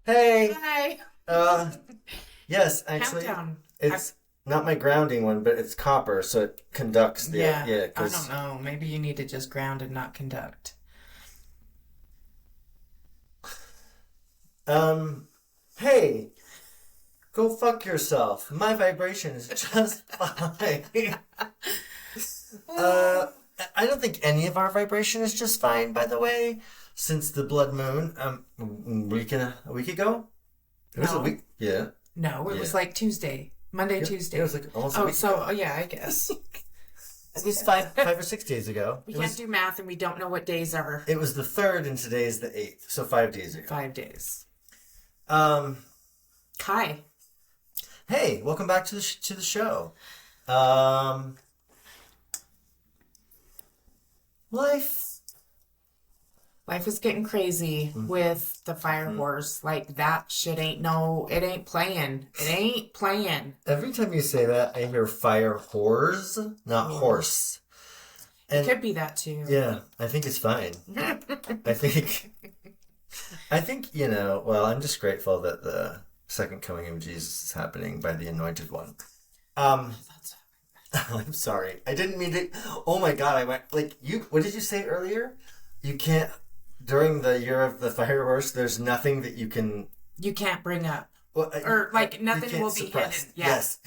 Hey, Hi. uh, yes, actually, Countdown. it's not my grounding one, but it's copper, so it conducts Yeah, yeah, I don't because, know. Maybe you need to just ground and not conduct. um, hey, go fuck yourself. My vibration is just fine. uh, I don't think any of our vibration is just fine, by the way, since the blood moon, a week ago? It was a No, week, yeah, no, it yeah. was like Tuesday, Monday, Yep, it was Tuesday. like almost a Oh, week ago. yeah, I guess. At least five or 6 days ago. We It can't was do math and we don't know what days are. It was the third, and today is the eighth, so 5 days ago. 5 days. Um, Hi. hey, welcome back to the show. Um, life. Life is getting crazy with the fire Mhm. horse. Like that shit ain't no, it ain't playing. It ain't playing. Every time you say that, I hear fire whores, not Horse. horse. It And could be that too. yeah, I think it's fine. I think, well, I'm just grateful that the second coming of Jesus is happening by the Anointed One. Um, That's I'm sorry. I didn't mean to. Oh my God, I went like you. What did you say earlier? You can't during the year of the fireworks. There's nothing that you can. you can't bring up. Well, Or like you nothing can't will be hidden. suppress. Yeah. Yes.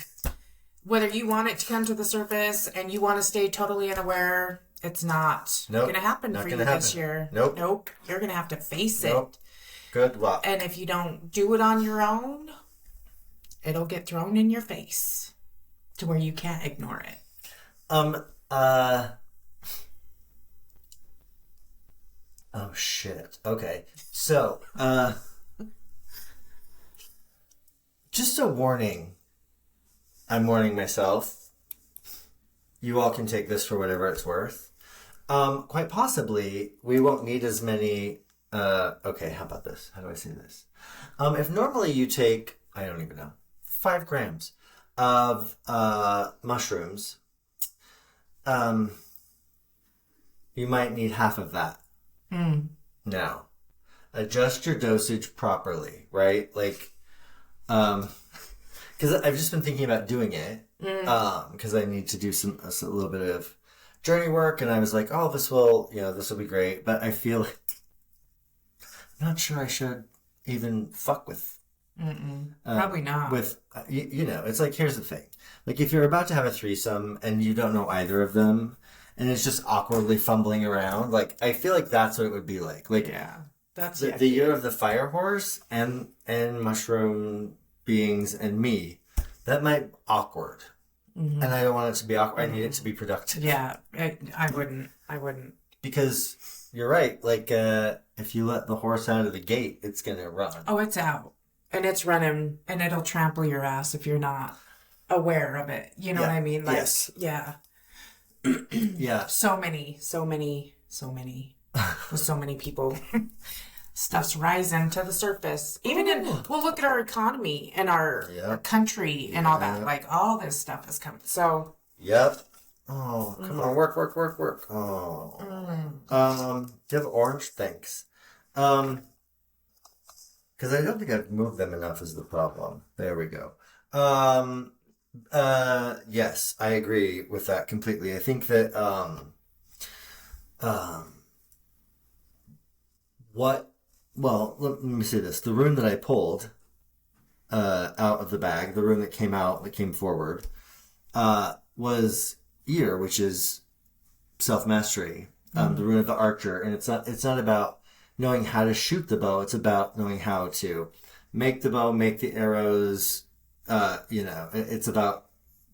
Whether you want it to come to the surface and you want to stay totally unaware, it's not Nope. gonna happen Not for gonna you this happen. year. Nope. Nope. You're gonna have to face Nope. it. Good luck. And if you don't do it on your own, it'll get thrown in your face to where you can't ignore it. Um. Uh. Oh shit. Okay. So. Just a warning. I'm warning myself. You all can take this for whatever it's worth. Quite possibly, we won't need as many. Okay, how about this? How do I say this? If normally you take, I don't even know, 5 grams of mushrooms, um, you might need half of that. Mm. Now, adjust your dosage properly, right? Like, um, because I've just been thinking about doing it, because I need to do a little bit of journey work, and I was like, oh, this will be great, but I feel like I'm not sure I should even fuck with, Probably not. it's like, here's the thing, like if you're about to have a threesome and you don't know either of them, and it's just awkwardly fumbling around, like I feel like that's what it would be like Yeah. That's the year of the fire horse and mushroom beings and me, that might awkward. And I don't want it to be awkward. I need it to be productive. Yeah. I wouldn't. I wouldn't. Because you're right. Like, if you let the horse out of the gate, it's going to run. Oh, it's out. And it's running and it'll trample your ass if you're not aware of it. You know Yeah. what I mean? Like, Yes. yeah. Yeah. So many, with so many people. Stuff's rising to the surface. Even well, look at our economy and our Yep. country and all that. Yep. Like, all this stuff is coming. So, Yep. Oh, come on. Work, work, work, work. Oh. Do you have orange? Thanks. Because I don't think I've moved them enough is the problem. There we go. Yes, I agree with that completely. I think that, um, what, well, let me say this. The rune that I pulled, out of the bag, the rune that came forward, was ear, which is self-mastery, the rune of the archer. And it's not about knowing how to shoot the bow. It's about knowing how to make the bow, make the arrows. It's about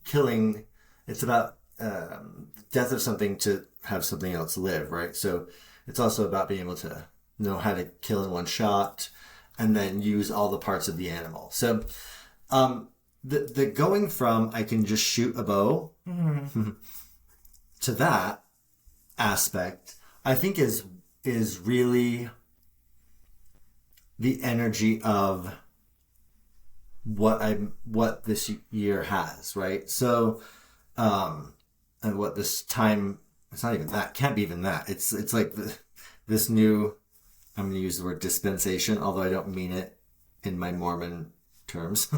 killing. It's about death of something to have something else live, right? So it's also about being able to know how to kill in one shot and then use all the parts of the animal. So the going from I can just shoot a bow to that aspect, I think is really the energy of what this year has, right? So, and what this time, it's not even that, can't be even that. It's like this new, I'm going to use the word dispensation, although I don't mean it in my Mormon terms.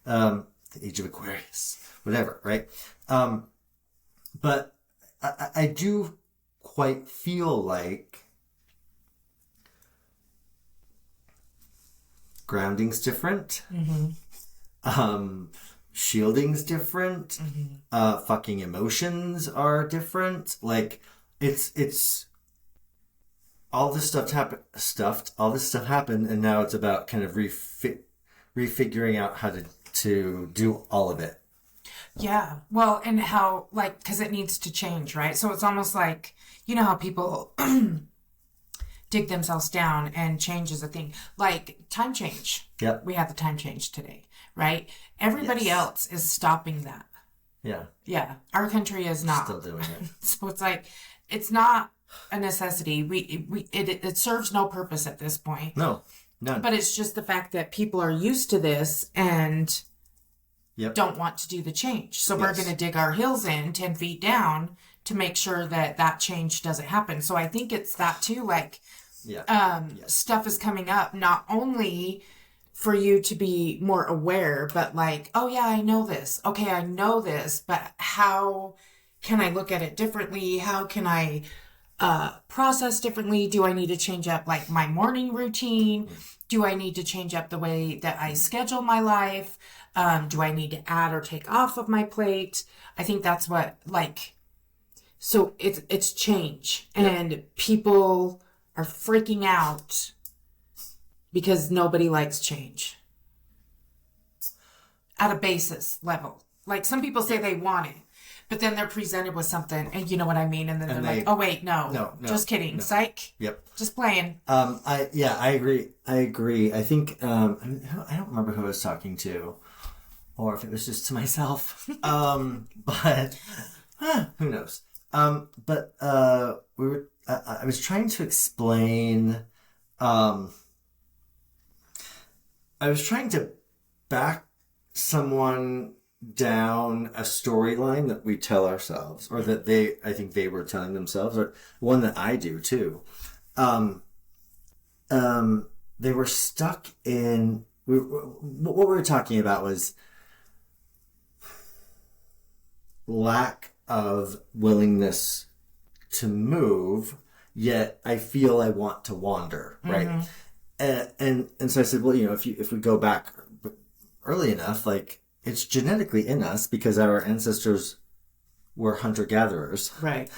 The age of Aquarius, whatever, right? But I do quite feel like grounding's different. Shielding's different. Fucking emotions are different. Like, it's all this all this stuff happened, and now it's about kind of refiguring out how to do all of it. Yeah. Well, and how, like, because it needs to change, right? So it's almost like, you know how people dig themselves down and change is a thing. Like, time change. Yep. We had the time change today, right? Everybody Yes. else is stopping that. Yeah. Yeah. Our country is not. Still doing it. So it's like, it's not a necessity. It serves no purpose at this point. No. None. But it's just the fact that people are used to this and Yep. don't want to do the change. So we're Yes. going to dig our heels in 10 feet down to make sure that that change doesn't happen. So I think it's that too, like, Yeah. Yes. stuff is coming up, not only for you to be more aware, but like, oh yeah, I know this. Okay, I know this, but how can I look at it differently? How can I process differently? Do I need to change up like my morning routine? Do I need to change up the way that I schedule my life? Do I need to add or take off of my plate? I think that's what, like, so it's change, and people are freaking out because nobody likes change at a basis level. Like, some people say they want it, but then they're presented with something, and you know what I mean? And then they're like, oh wait, no, just kidding. No. Psych. Yep. Just playing. I agree. I think, I don't remember who I was talking to, or if it was just to myself. But who knows? But I was trying to explain, I was trying to back someone down a storyline that we tell ourselves, or that I think they were telling themselves, or one that I do too. They were stuck in, what we were talking about was lack of willingness to move, yet I feel I want to wander, right? And so I said, well, if we go back early enough, like, it's genetically in us because our ancestors were hunter-gatherers. Right.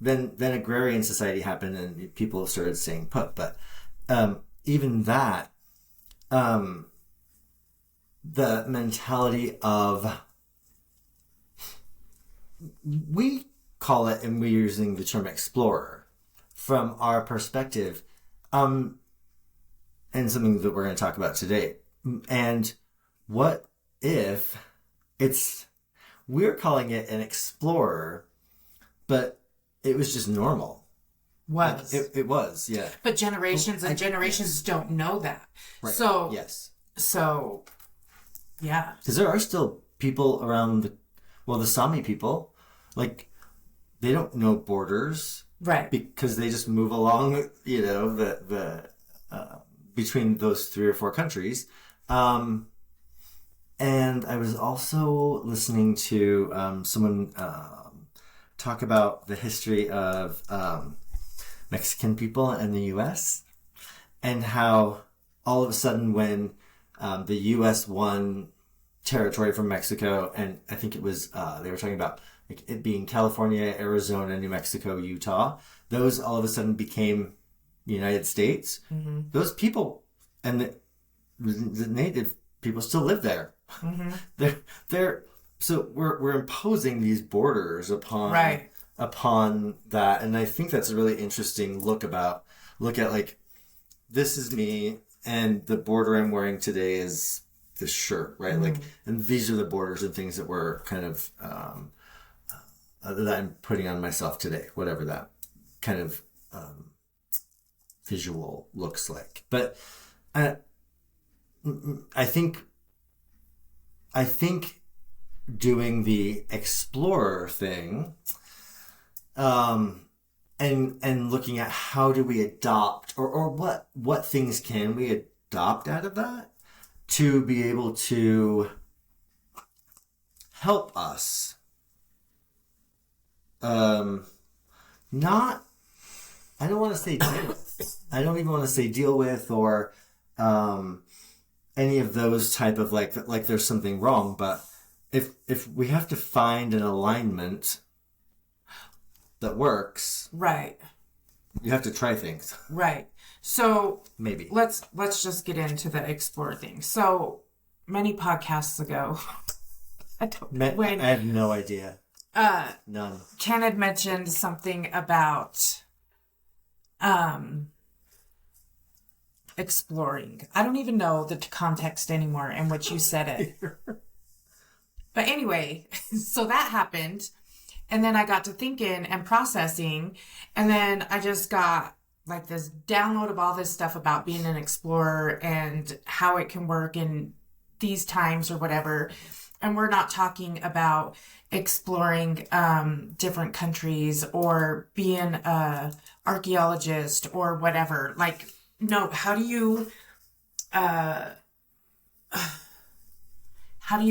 Then agrarian society happened and people started staying put. But even that, the mentality of, we call it, and we're using the term explorer from our perspective, and something that we're going to talk about today. And what if we're calling it an explorer, but it was just normal. Was. It was, yeah. But generations and generations don't know that. Right. So, yes. So, yeah. Because there are still people around the Sami people, like, they don't know borders. Right. Because they just move along, between those 3 or 4 countries. And I was also listening to someone talk about the history of Mexican people in the U.S. and how all of a sudden when the U.S. won territory from Mexico, and I think it was, they were talking about like it being California, Arizona, New Mexico, Utah, those all of a sudden became the United States. Mm-hmm. Those people and the native people still live there. Mm-hmm. They're so we're imposing these borders upon that, and I think that's a really interesting look at like, this is me, and the border I'm wearing today is this shirt, right? Mm-hmm. Like, and these are the borders and things that we're kind of that I'm putting on myself today, whatever that kind of visual looks like. But I think doing the explorer thing, and looking at how do we adopt, or what things can we adopt out of that to be able to help us. Not, I don't want to say deal with. I don't even want to say deal with or any of those type of like there's something wrong. But if we have to find an alignment that works, right, you have to try things. Right. So maybe let's just get into the explore thing. So many podcasts ago, I have no idea. None. Kenn had mentioned something about exploring. I don't even know the context anymore in which you said it. But anyway, so that happened. And then I got to thinking and processing. And then I just got like this download of all this stuff about being an explorer and how it can work in these times or whatever. And we're not talking about exploring different countries or being a archaeologist or whatever. Like, no, how do you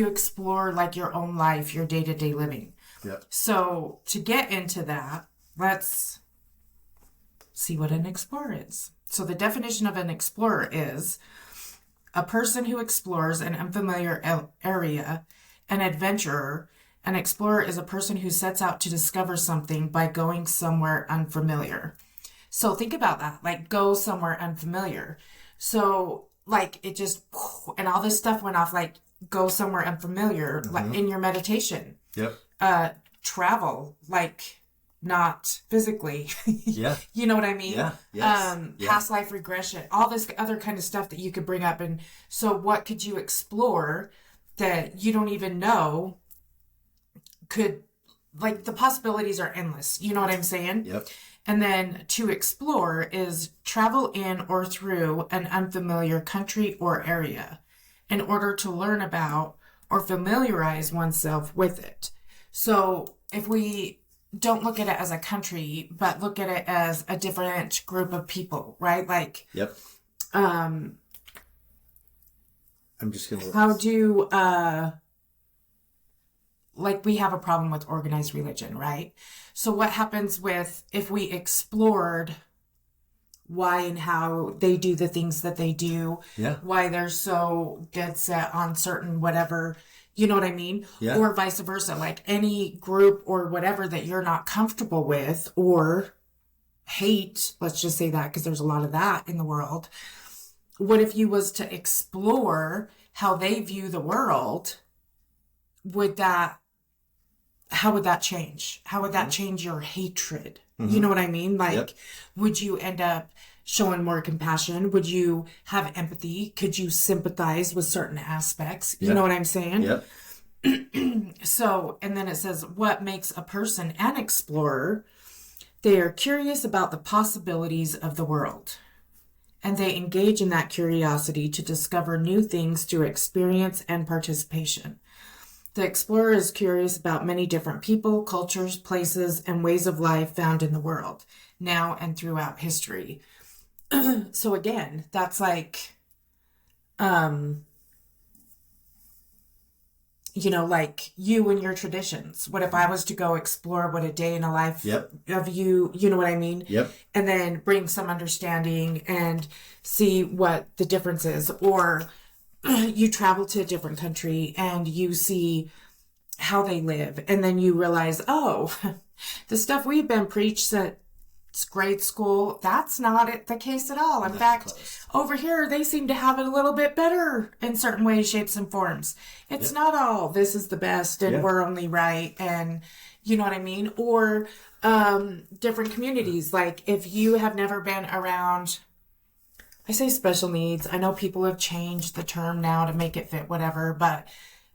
explore like your own life, your day-to-day living? Yep. So to get into that, let's see what an explorer is. So the definition of an explorer is a person who explores an unfamiliar area, an adventurer. An explorer is a person who sets out to discover something by going somewhere unfamiliar. So think about that, like go somewhere unfamiliar. So like it just, and all this stuff went off, like go somewhere unfamiliar, like in your meditation. Yep. Travel, like not physically. Yeah. You know what I mean? Yeah. Yes. Past life regression, all this other kind of stuff that you could bring up. And so what could you explore that you don't even know could, like the possibilities are endless. You know what I'm saying? Yep. And then to explore is travel in or through an unfamiliar country or area in order to learn about or familiarize oneself with it. So if we don't look at it as a country, but look at it as a different group of people, right? Like, yep. I'm just gonna. How do like we have a problem with organized religion, right? So what happens with if we explored why and how they do the things that they do, why they're so dead set on certain whatever, you know what I mean? Yeah. Or vice versa, like any group or whatever that you're not comfortable with or hate, let's just say that because there's a lot of that in the world. What if you was to explore how they view the world? How would that change? How would that change your hatred? You know what I mean? Like, would you end up showing more compassion? Would you have empathy? Could you sympathize with certain aspects? You know what I'm saying? Yep. So, and then it says, what makes a person an explorer? They are curious about the possibilities of the world. And they engage in that curiosity to discover new things through experience and participation. The explorer is curious about many different people, cultures, places, and ways of life found in the world, now and throughout history. So again, that's like, you know, like you and your traditions. What if I was to go explore what a day in a life of you know what I mean? Yep. And then bring some understanding and see what the difference is. Or you travel to a different country and you see how they live. And then you realize, oh, the stuff we've been preached since grade school, that's not the case at all. In fact, over here, they seem to have it a little bit better in certain ways, shapes, and forms. It's not all, this is the best and we're only right. And you know what I mean? Or different communities. Like if you have never been around, I say special needs. I know people have changed the term now to make it fit whatever, but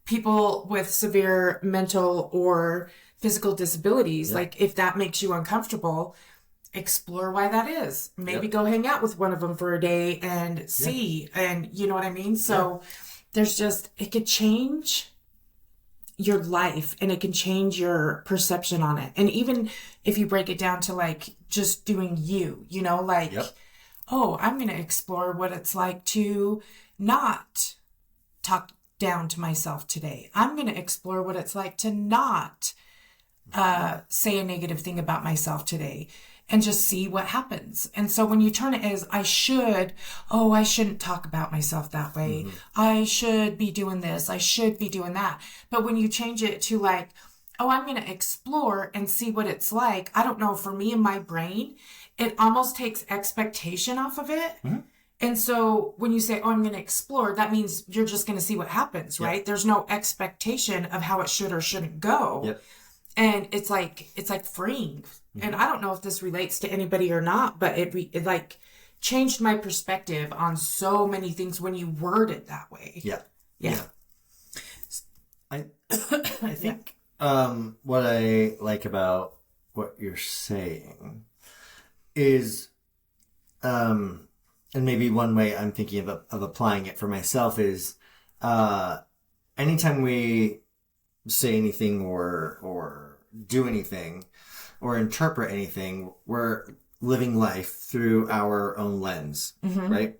people with severe mental or physical disabilities, like if that makes you uncomfortable, explore why that is. Maybe go hang out with one of them for a day and see, and you know what I mean? So there's just, it could change your life and it can change your perception on it. And even if you break it down to like just doing you know, like oh, I'm going to explore what it's like to not talk down to myself today. I'm going to explore what it's like to not say a negative thing about myself today and just see what happens. And so when you turn it as I shouldn't talk about myself that way. I should be doing this. I should be doing that. But when you change it to like, oh, I'm going to explore and see what it's like. I don't know, for me in my brain, it almost takes expectation off of it. And so when you say, oh, I'm going to explore, that means you're just going to see what happens, right? Yep. There's no expectation of how it should or shouldn't go. Yep. And it's like freeing. And I don't know if this relates to anybody or not, but it like changed my perspective on so many things when you word it that way. Yeah. Yeah. I think what I like about what you're saying is, and maybe one way I'm thinking of applying it for myself is, anytime we say anything or do anything or interpret anything, we're living life through our own lens, right?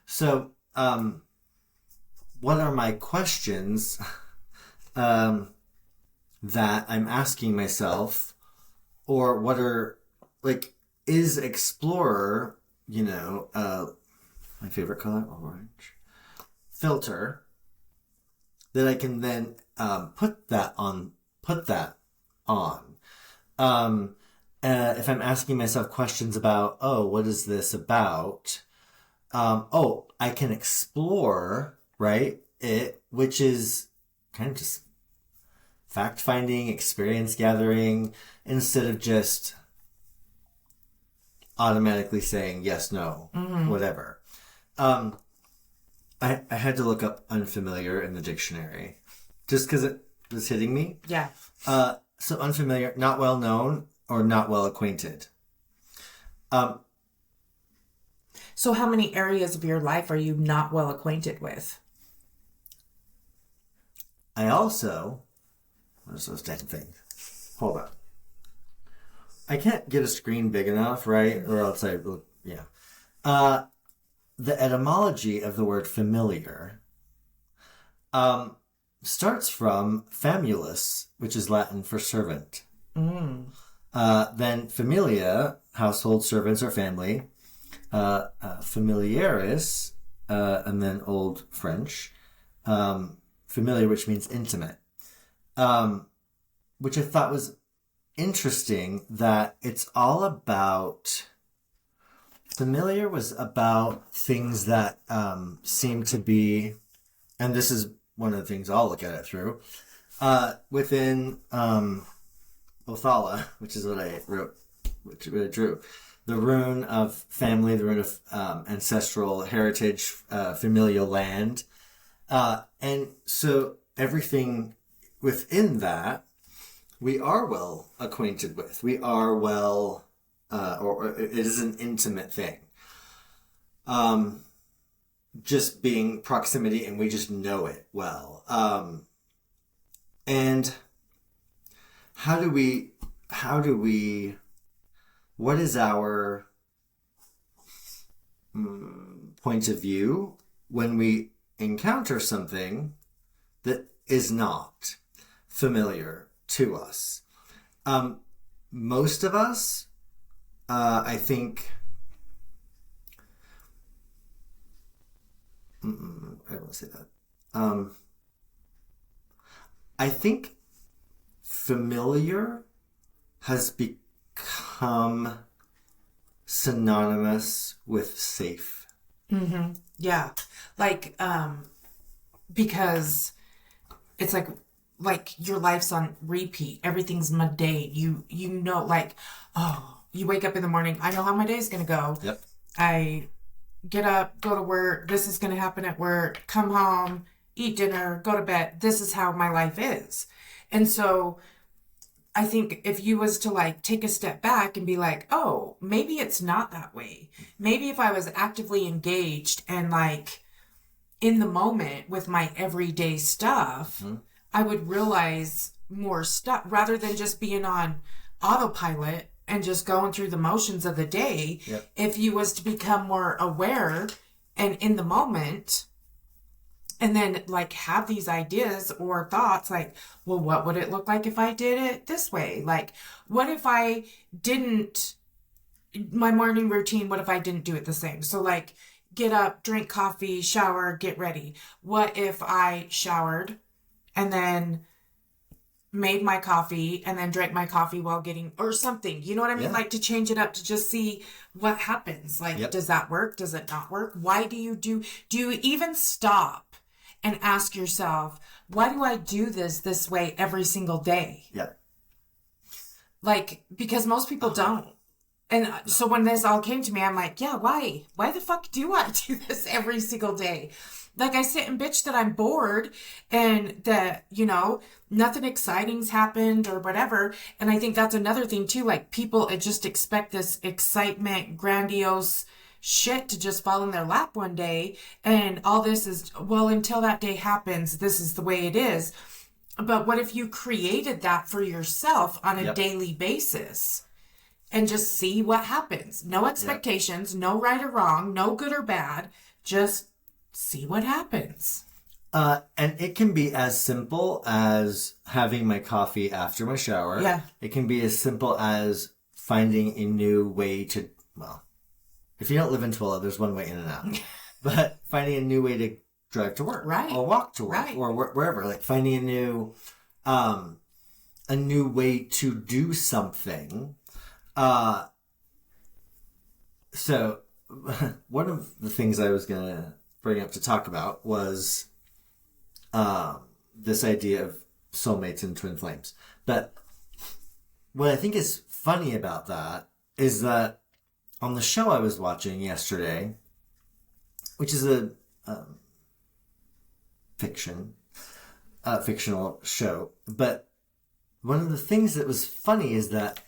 So, what are my questions that I'm asking myself, or what are, like, is explorer, my favorite color, orange, filter, that I can then put that on. If I'm asking myself questions about, oh, what is this about? I can explore, right, it, which is kind of just fact-finding, experience gathering, instead of just automatically saying yes, no, whatever. I had to look up unfamiliar in the dictionary just because it was hitting me. Yeah. So unfamiliar, not well known or not well acquainted. So how many areas of your life are you not well acquainted with? I also, what's those damn things? Hold on. I can't get a screen big enough, right? Or else I will, yeah. The etymology of the word familiar starts from famulus, which is Latin for servant. Then familia, household servants or family. Familiaris, and then Old French. Familiar, which means intimate. Which I thought was interesting, that it's all about... Familiar was about things that seem to be, and this is one of the things I'll look at it through, within Othala, which is what I wrote, which I drew. The rune of family, the rune of ancestral heritage, familial land. And so everything within that, we are well acquainted with. We are well... or it is an intimate thing. Just being proximity, and we just know it well. And what is our point of view when we encounter something that is not familiar to us? Most of us, I think, I don't want to say that. I think familiar has become synonymous with safe. Yeah. Like, because it's like your life's on repeat. Everything's mundane. You know, like, oh, you wake up in the morning, I know how my day's going to go. Yep. I get up, go to work. This is going to happen at work. Come home, eat dinner, go to bed. This is how my life is. And so I think if you was to like take a step back and be like, oh, maybe it's not that way. Maybe if I was actively engaged and like in the moment with my everyday stuff, I would realize more stuff rather than just being on autopilot. and just going through the motions of the day. Yep. If you was to become more aware and in the moment, and then like have these ideas or thoughts like, well, what would it look like if I did it this way? Like, what if I didn't, my morning routine, what if I didn't do it the same? So like, get up, drink coffee, shower, get ready. What if I showered and then made my coffee and then drank my coffee while getting, or something, you know what I mean? Yeah. Like to change it up to just see what happens. Like, does that work? Does it not work? Why do you even stop and ask yourself, why do I do this way every single day? Yeah. Like, because most people don't. And so when this all came to me, I'm like, yeah, why? Why the fuck do I do this every single day? Like, I sit and bitch that I'm bored and that, you know, nothing exciting's happened or whatever. And I think that's another thing too. Like, people just expect this excitement, grandiose shit to just fall in their lap one day. And all this is, well, until that day happens, this is the way it is. But what if you created that for yourself on a daily basis? And just see what happens. No expectations, no right or wrong, no good or bad. Just see what happens. And it can be as simple as having my coffee after my shower. Yeah. It can be as simple as finding a new way to, well, if you don't live in Twilla, there's one way in and out. But finding a new way to drive to work. Right. Or walk to work. Right. Or wherever. Like finding a new way to do something. So one of the things I was going to bring up to talk about was this idea of soulmates and twin flames. But what I think is funny about that is that on the show I was watching yesterday, which is a fictional show, but one of the things that was funny is that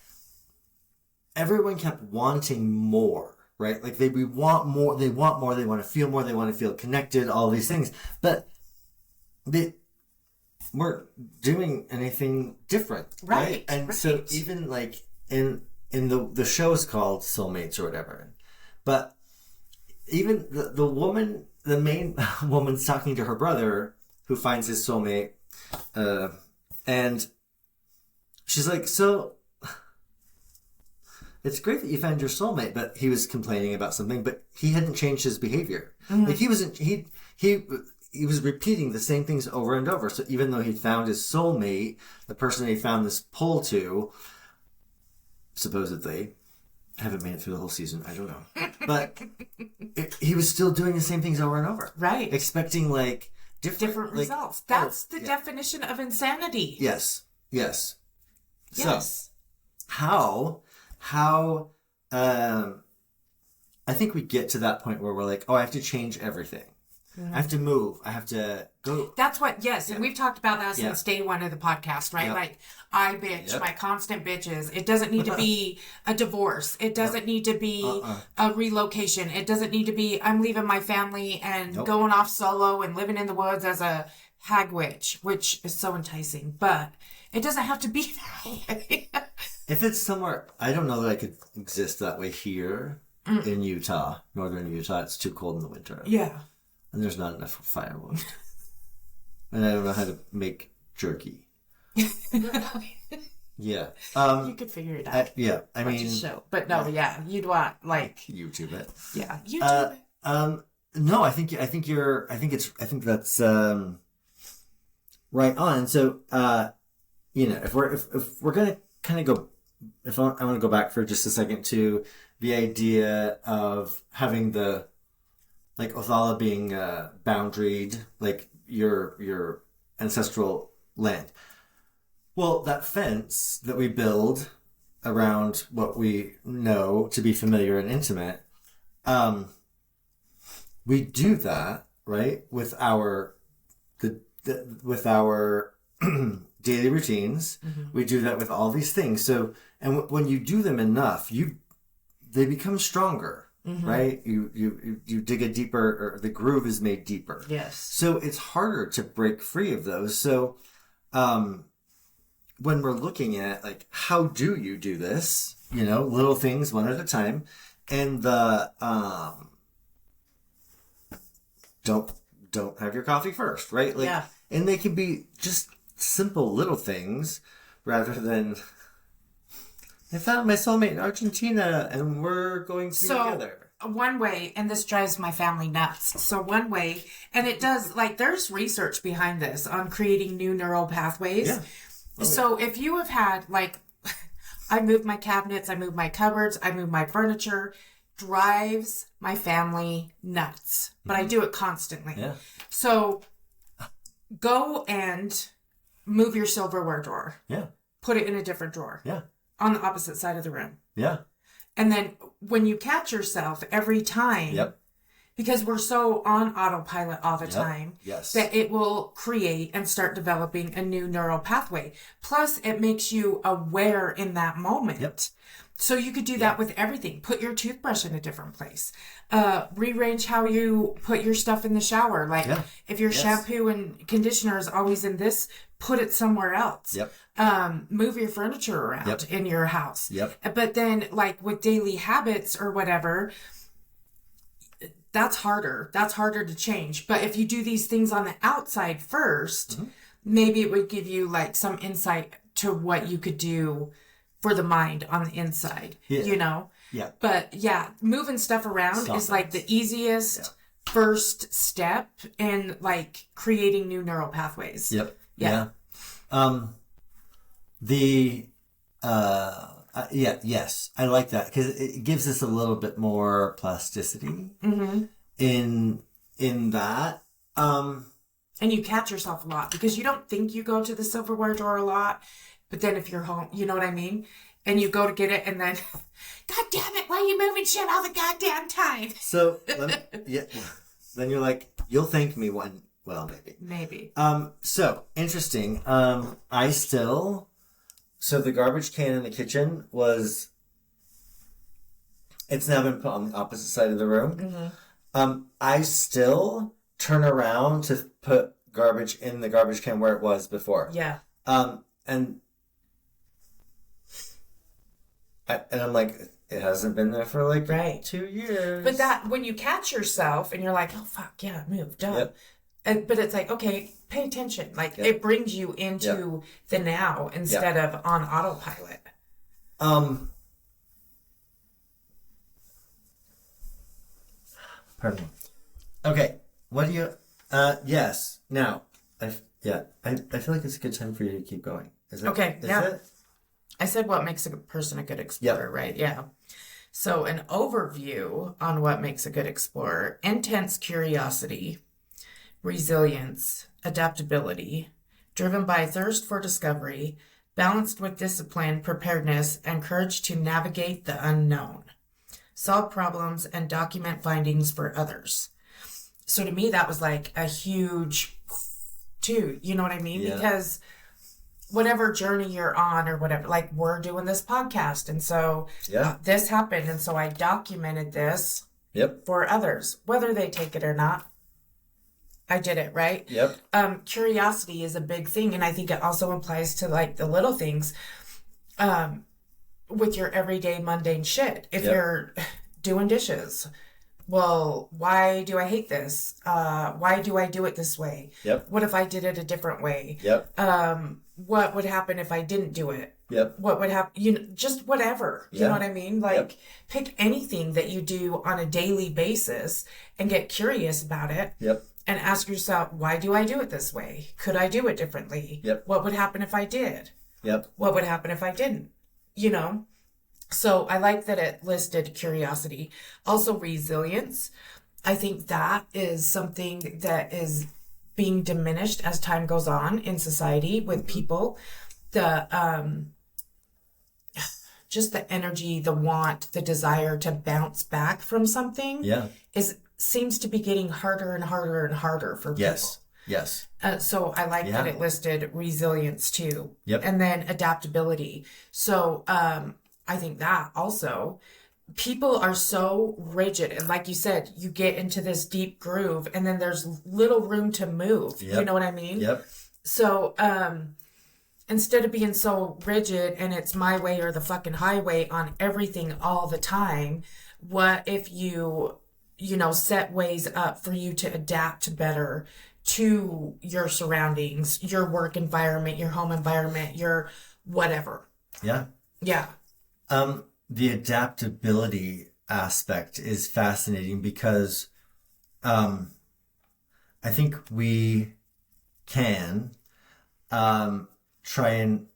everyone kept wanting more, right? Like we want more, they want more, they want to feel more, they want to feel connected, all these things. But they weren't doing anything different, right? And so even like in the show is called Soulmates or whatever, but even the woman, the main woman's talking to her brother who finds his soulmate, and she's like, so it's great that you found your soulmate, but he was complaining about something, but he hadn't changed his behavior. Mm-hmm. Like he was repeating the same things over and over. So even though he found his soulmate, the person he found this pull to, supposedly, I haven't made it through the whole season, I don't know. But he was still doing the same things over and over. Right. Expecting like different results. That's the definition of insanity. Yes. So how I think we get to that point where we're like, oh, I have to change everything. Mm-hmm. I have to move. I have to go. That's what, yes. Yeah. And we've talked about that since day one of the podcast, right? Yep. Like, I bitch, my constant bitches. It doesn't need to be a divorce. It doesn't need to be a relocation. It doesn't need to be, I'm leaving my family and going off solo and living in the woods as a hag witch, which is so enticing. But it doesn't have to be that way. If it's somewhere, I don't know that I could exist that way here in Utah, northern Utah. It's too cold in the winter. Yeah. And there's not enough firewood. And I don't know how to make jerky. Yeah. You could figure it out. I mean... Show. But no, you'd want, like... YouTube it. Yeah, YouTube it. No, I think that's right on. So, if we're going to kind of go... I want to go back for just a second to the idea of having the... Like Othala being boundaried, like your ancestral land. Well, that fence that we build around what we know to be familiar and intimate, we do that, right, with our with our daily routines. Mm-hmm. We do that with all these things. So, and when you do them enough, they become stronger. Mm-hmm. Right? You dig a deeper, or the groove is made deeper. Yes. So it's harder to break free of those. So, when we're looking at like, how do you do this? You know, little things one at a time. And the, don't have your coffee first, right? Like, Yeah. and they can be just simple little things rather than, I found my soulmate in Argentina and we're going to be together. One way, and this drives my family nuts. So one way, and it does, like, there's research behind this on creating new neural pathways. Yeah. So if you have had, like, I moved my cabinets, I moved my cupboards, I moved my furniture, drives my family nuts. But I do it constantly. Yeah. So go and move your silverware drawer. Yeah. Put it in a different drawer. Yeah. On the opposite side of the room. Yeah. And then when you catch yourself every time, Yep. because we're so on autopilot all the Yep. time, Yes. that it will create and start developing a new neural pathway. Plus, it makes you aware in that moment. Yep. So you could do that with everything. Put your toothbrush in a different place. Rearrange how you put your stuff in the shower. Like if your shampoo and conditioner is always in this, put it somewhere else. Yep. Move your furniture around in your house. Yep. But then like with daily habits or whatever, that's harder. That's harder to change. But if you do these things on the outside first, maybe it would give you like some insight to what you could do for the mind on the inside, you know? Yeah. But yeah, moving stuff around is like the easiest first step in like creating new neural pathways. Yep. Yeah. Yes, I like that because it gives us a little bit more plasticity in that. And you catch yourself a lot because you don't think you go to the silverware drawer a lot, but then if you're home, you know what I mean? And you go to get it and then, God damn it, why are you moving shit all the goddamn time? So, then you're like, you'll thank me one. Well, maybe. Maybe. So interesting. So the garbage can in the kitchen it's now been put on the opposite side of the room. I still turn around to put garbage in the garbage can where it was before. Yeah. And I'm like, it hasn't been there for like 2 years. But that, when you catch yourself and you're like, oh fuck, yeah, move, done. Yep. But it's like, okay, pay attention. Like it brings you into the now instead of on autopilot. Pardon me. Okay. What do you, yes. Now, I feel like it's a good time for you to keep going. Is it? Okay. Is yeah. it? I said what makes a person a good explorer, right? Yeah. So an overview on what makes a good explorer: intense curiosity, resilience, adaptability, driven by thirst for discovery, balanced with discipline, preparedness, and courage to navigate the unknown, solve problems, and document findings for others. So to me, that was like a huge, too, you know what I mean? Yeah. Because whatever journey you're on or whatever, like we're doing this podcast. And so this happened. And so I documented this for others, whether they take it or not. I did it, right? Yep. Curiosity is a big thing. And I think it also applies to like the little things with your everyday mundane shit. If you're doing dishes, well, why do I hate this? Why do I do it this way? Yep. What if I did it a different way? Yep. What would happen if I didn't do it? Yep. What would happen? You know, just whatever. You know what I mean? Like pick anything that you do on a daily basis and get curious about it. Yep. And ask yourself, why do I do it this way? Could I do it differently? Yep. What would happen if I did? Yep. What would happen if I didn't? You know? So I like that it listed curiosity. Also resilience. I think that is something that is being diminished as time goes on in society with people. The just the energy, the want, the desire to bounce back from something seems to be getting harder and harder and harder for people. Yes. So I like that it listed resilience too. Yep. And then adaptability. So I think that also, people are so rigid. And like you said, you get into this deep groove and then there's little room to move. You know what I mean? Yep. So instead of being so rigid and it's my way or the fucking highway on everything all the time, what if you set ways up for you to adapt better to your surroundings, your work environment, your home environment, your whatever. Yeah. Yeah. The adaptability aspect is fascinating because I think we can try and...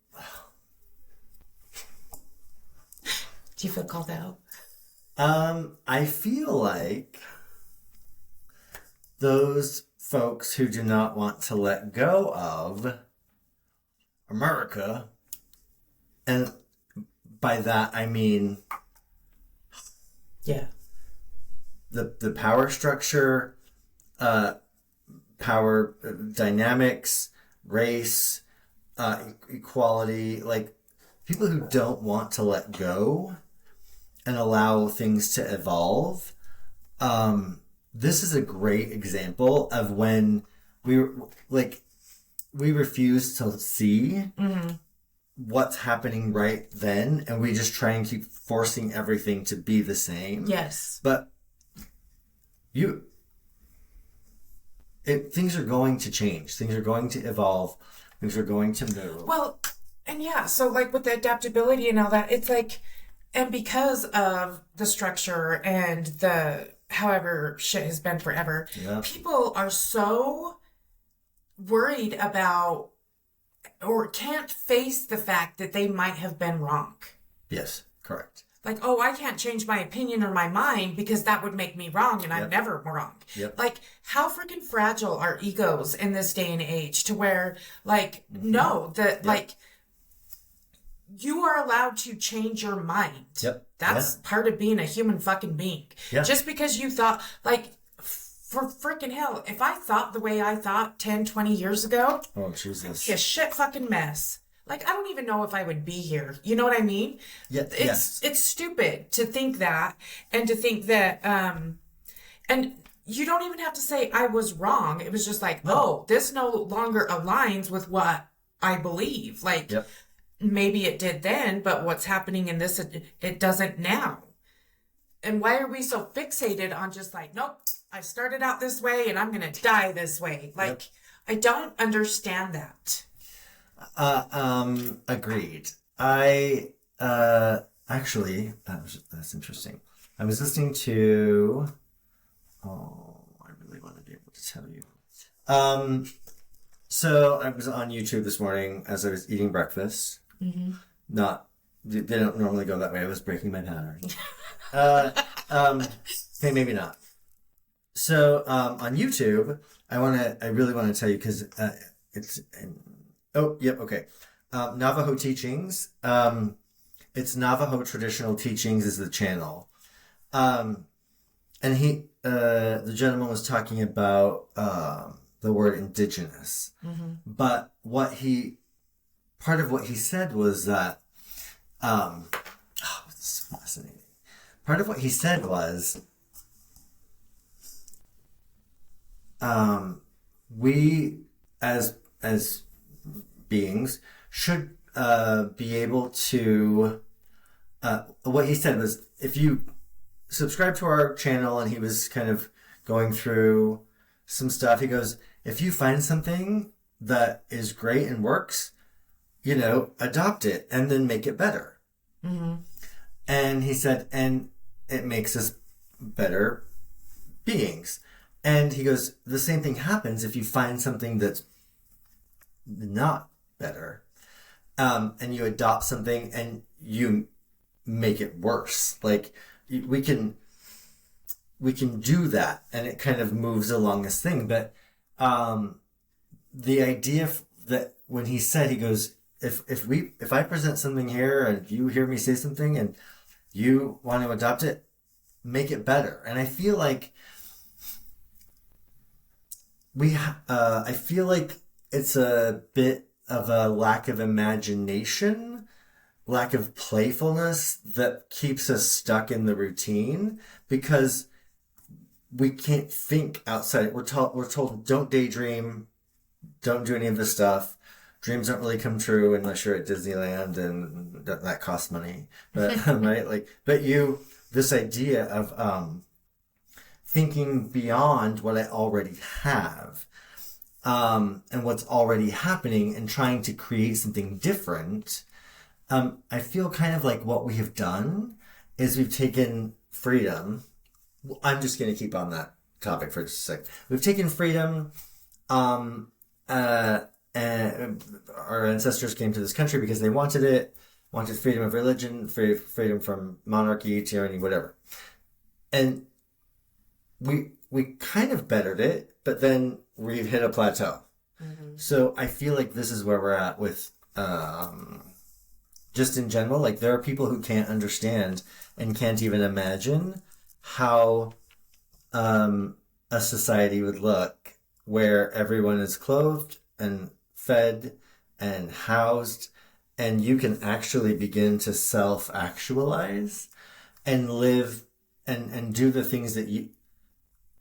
Do you feel called out? I feel like those folks who do not want to let go of America, and by that I mean the power structure, power dynamics, race, equality, like people who don't want to let go and allow things to evolve. This is a great example of when we refuse to see what's happening right then, and we just try and keep forcing everything to be the same. Yes. But things are going to change. Things are going to evolve. Things are going to move. Well, and so like with the adaptability and all that, it's like, and because of the structure and the however shit has been forever, people are so worried about or can't face the fact that they might have been wrong. Yes, correct. Like, oh, I can't change my opinion or my mind because that would make me wrong and I'm never wrong. Yep. Like, how freaking fragile are egos in this day and age to where, like, no, that, like, you are allowed to change your mind. Yep. That's part of being a human fucking being. Yeah. Just because you thought, like, for freaking hell, if I thought the way I thought 10, 20 years ago, oh, Jesus. I'd be a shit fucking mess. Like, I don't even know if I would be here. You know what I mean? Yeah. It's stupid to think that and to think that, and you don't even have to say I was wrong. It was just like, oh, this no longer aligns with what I believe. Like, maybe it did then, but what's happening in this, it doesn't now. And why are we so fixated on just like, nope, I started out this way and I'm going to die this way. Like, I don't understand that. Agreed. I actually, that's interesting. I was listening to, I really want to be able to tell you. So I was on YouTube this morning as I was eating breakfast. Mm-hmm. They don't normally go that way. I was breaking my pattern. Hey, maybe not. So, on YouTube, I really want to tell you because, okay. Navajo Teachings. It's Navajo Traditional Teachings is the channel. And the gentleman was talking about, the word indigenous. Mm-hmm. But part of what he said was that, this is fascinating. Part of what he said was, we as beings should be able to, what he said was, if you subscribe to our channel, and he was kind of going through some stuff, he goes, if you find something that is great and works, adopt it and then make it better. Mm-hmm. And he said, and it makes us better beings. And he goes, the same thing happens if you find something that's not better, and you adopt something and you make it worse. Like, we can do that, and it kind of moves along this thing. But the idea that when he said, he goes, if I present something here and you hear me say something and you want to adopt it, make it better. And I feel like I feel like it's a bit of a lack of imagination, lack of playfulness that keeps us stuck in the routine, because we can't think outside. We're told don't daydream, don't do any of this stuff, dreams don't really come true unless you're at Disneyland, and that costs money. But right, like, but this idea of thinking beyond what I already have, and what's already happening, and trying to create something different. I feel kind of like what we have done is we've taken freedom. I'm just going to keep on that topic for just a sec. We've taken freedom. And our ancestors came to this country because they wanted it, wanted freedom of religion, freedom from monarchy, tyranny, whatever. And we kind of bettered it, but then we've hit a plateau. Mm-hmm. So I feel like this is where we're at with, just in general, like there are people who can't understand and can't even imagine how, a society would look where everyone is clothed and fed and housed, and you can actually begin to self-actualize and live and do the things that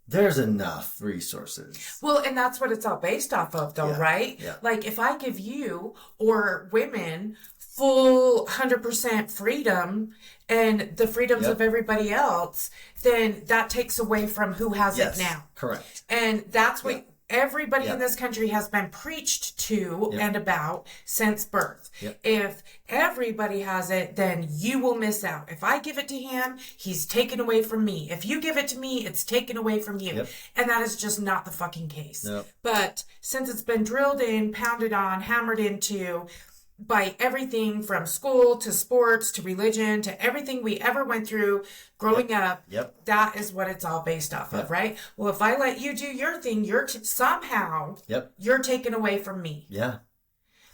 there's enough resources. Well, and that's what it's all based off of, though, right? Yeah. Like, if I give you or women full 100% freedom and the freedoms of everybody else, then that takes away from who has it now. Correct. And that's what everybody in this country has been preached to and about since birth. If everybody has it, then you will miss out. If I give it to him, he's taken away from me. If you give it to me, it's taken away from you. And that is just not the fucking case. But since it's been drilled in, pounded on, hammered into by everything from school to sports to religion to everything we ever went through growing up, that is what it's all based off of, right? Well, if I let you do your thing, somehow you're taken away from me.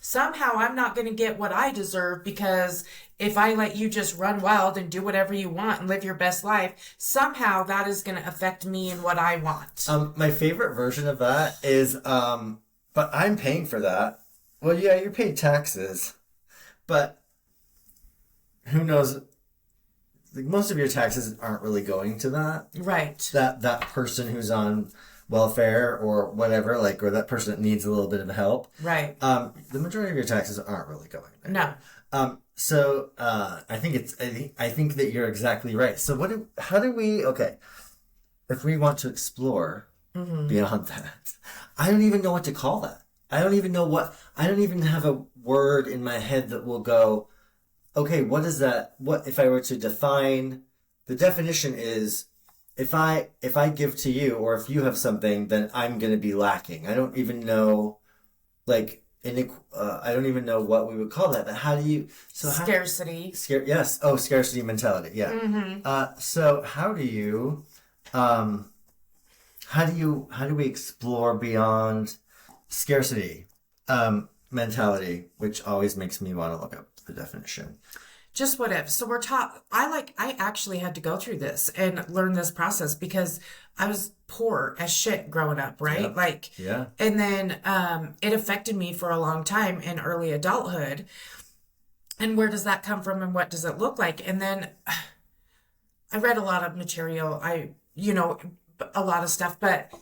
Somehow I'm not going to get what I deserve, because if I let you just run wild and do whatever you want and live your best life, somehow that is going to affect me and what I want. My favorite version of that is, but I'm paying for that. Well, yeah, you pay taxes, but who knows? Like, most of your taxes aren't really going to that. Right. That person who's on welfare or whatever, like, or that person that needs a little bit of help. Right. The majority of your taxes aren't really going there. No. So I think that you're exactly right. So if we want to explore beyond that, I don't even know what to call that. I don't even have a word in my head that will go, okay, what is that? What if I were to define, the definition is, if I give to you, or if you have something, then I'm going to be lacking. I don't even know, like, I don't even know what we would call that, but how do you, scarcity. Yes. Oh, scarcity mentality. Yeah. Mm-hmm. So how do we explore beyond scarcity mentality, which always makes me want to look up the definition? Just what if. So we're taught, I actually had to go through this and learn this process because I was poor as shit growing up, right? And then it affected me for a long time in early adulthood. And where does that come from and what does it look like? And then I read a lot of material, a lot of stuff, but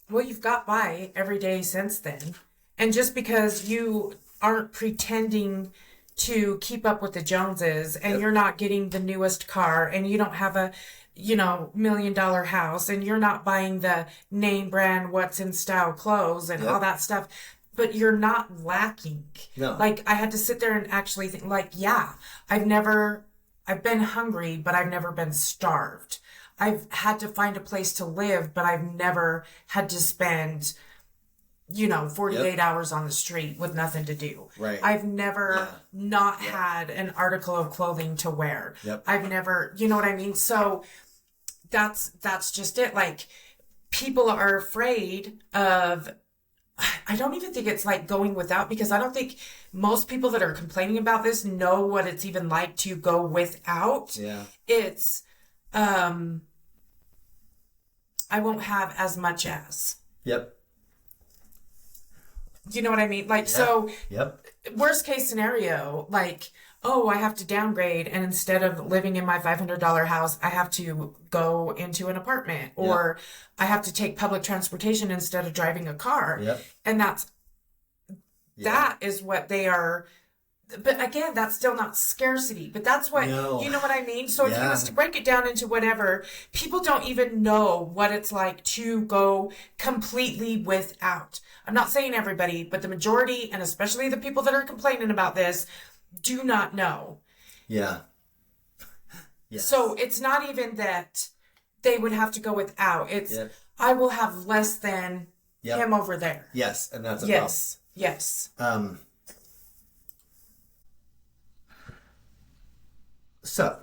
you've got by every day since then. And just because you aren't pretending to keep up with the Joneses and you're not getting the newest car and you don't have a, $1 million house and you're not buying the name brand, what's in style clothes and all that stuff, but you're not lacking. No. Like, I had to sit there and actually think, like, I've been hungry, but I've never been starved. I've had to find a place to live, but I've never had to spend, 48 hours on the street with nothing to do. Right. I've never not had an article of clothing to wear. I've never, you know what I mean? So that's just it. Like, people are afraid of, I don't even think it's like going without, because I don't think most people that are complaining about this know what it's even like to go without. Yeah. It's, I won't have as much as. Yep. You know what I mean? Like, so worst case scenario, like, I have to downgrade, and instead of living in my $500 house, I have to go into an apartment, or I have to take public transportation instead of driving a car. And That is what they are. But again, that's still not scarcity. But that's what, you know what I mean? So if you was to break it down into whatever, people don't even know what it's like to go completely without. I'm not saying everybody, but the majority, and especially the people that are complaining about this, do not know. Yeah. Yes. So it's not even that they would have to go without. It's, I will have less than him over there. Yes, and that's a yes. Yes. So,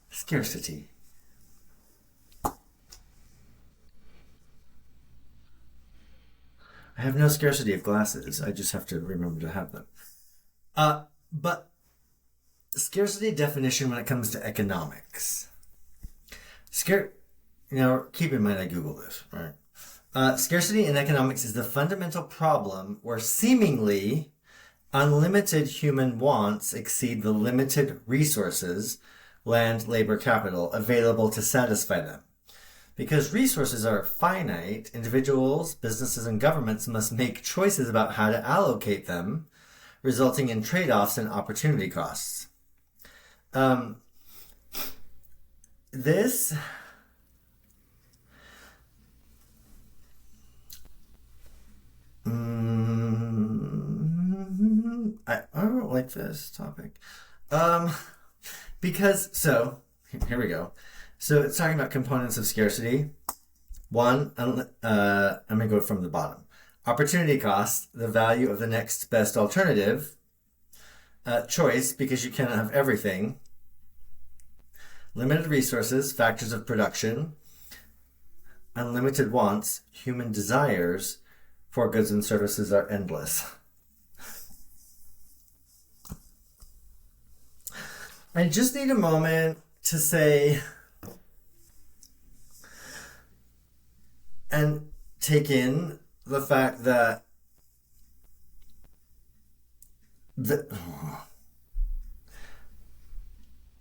scarcity. I have no scarcity of glasses. I just have to remember to have them. But scarcity definition when it comes to economics. Keep in mind I Google this, right? Scarcity in economics is the fundamental problem where seemingly unlimited human wants exceed the limited resources, land, labor, capital, available to satisfy them. Because resources are finite, individuals, businesses, and governments must make choices about how to allocate them, resulting in trade-offs and opportunity costs. I don't like this topic. Here we go. So it's talking about components of scarcity. One, I'm going to go from the bottom. Opportunity cost, the value of the next best alternative. Choice, because you cannot have everything. Limited resources, factors of production. Unlimited wants, human desires for goods and services are endless. I just need a moment to say and take in the fact that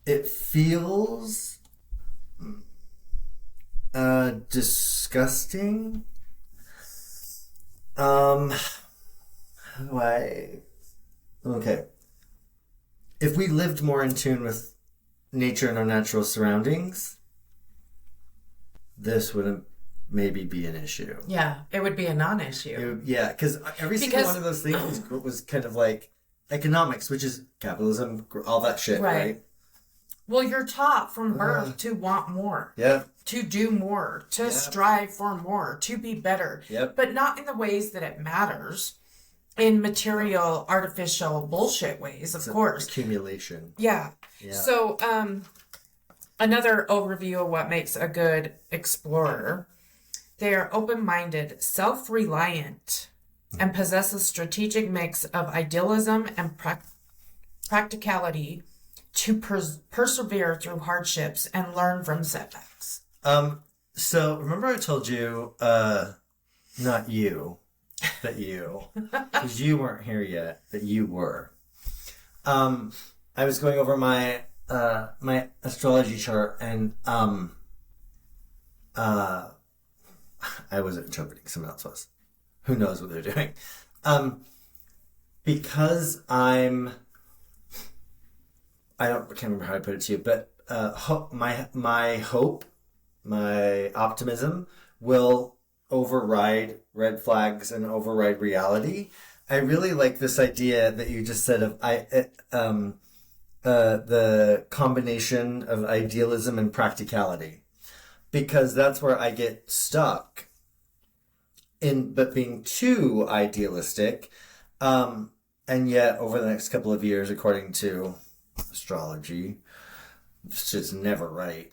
it feels disgusting. Okay. If we lived more in tune with nature and our natural surroundings, this wouldn't maybe be an issue. Yeah, it would be a non-issue. Because every single one of those things was kind of like economics, which is capitalism, all that shit, right? Well, you're taught from birth to want more. Yeah. To do more, to strive for more, to be better. Yep. But not in the ways that it matters. In material, artificial, bullshit ways, of course. Accumulation. Yeah. So, another overview of what makes a good explorer. They are open-minded, self-reliant, and possess a strategic mix of idealism and practicality to persevere through hardships and learn from setbacks. So remember I told you, not you, but you, because you weren't here yet, but you were. I was going over my astrology chart, and I wasn't interpreting, someone else was. Who knows what they're doing? Because I can't remember how I put it to you, but my hope, my optimism will override red flags and override reality. I really like this idea that you just said of the combination of idealism and practicality, because that's where I get stuck but being too idealistic, and yet over the next couple of years, according to astrology, it's just never right.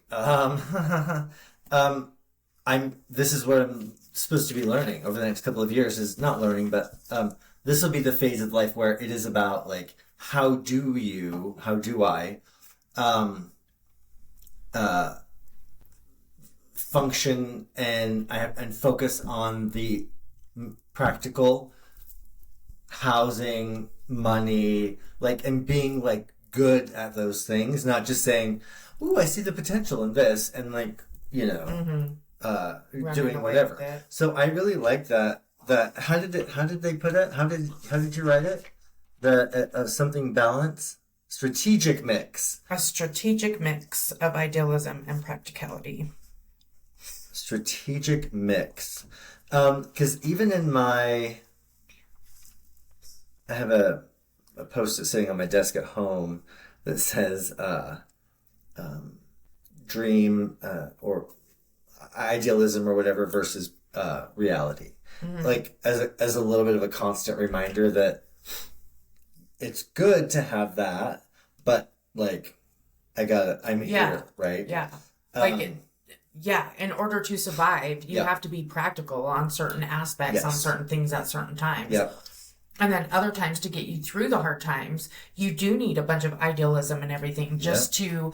This is what I'm supposed to be learning over the next couple of years, is not learning, but this will be the phase of life where it is about, like, how do I function and focus on the practical housing, money, like, and being, like, good at those things, not just saying, ooh, I see the potential in this, and, like, doing whatever. So I really like that how did they put it? How did you write it? The something balance, strategic mix. A strategic mix of idealism and practicality. Strategic mix. Because even in I have a post-it sitting on my desk at home that says dream or idealism or whatever versus reality. Mm-hmm. Like as a little bit of a constant reminder that it's good to have that, but like I'm here, right? Yeah. In order to survive, you have to be practical on certain aspects, on certain things at certain times. Yep. And then other times to get you through the hard times, you do need a bunch of idealism and everything just to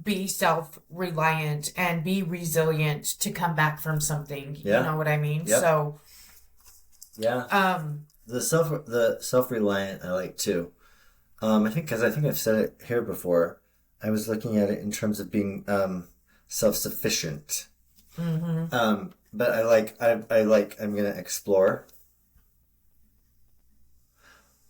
be self-reliant and be resilient to come back from something. You know what I mean? Yep. So the self-reliant I like too. I think I've said it here before. I was looking at it in terms of being self-sufficient. Mm-hmm. But I'm going to explore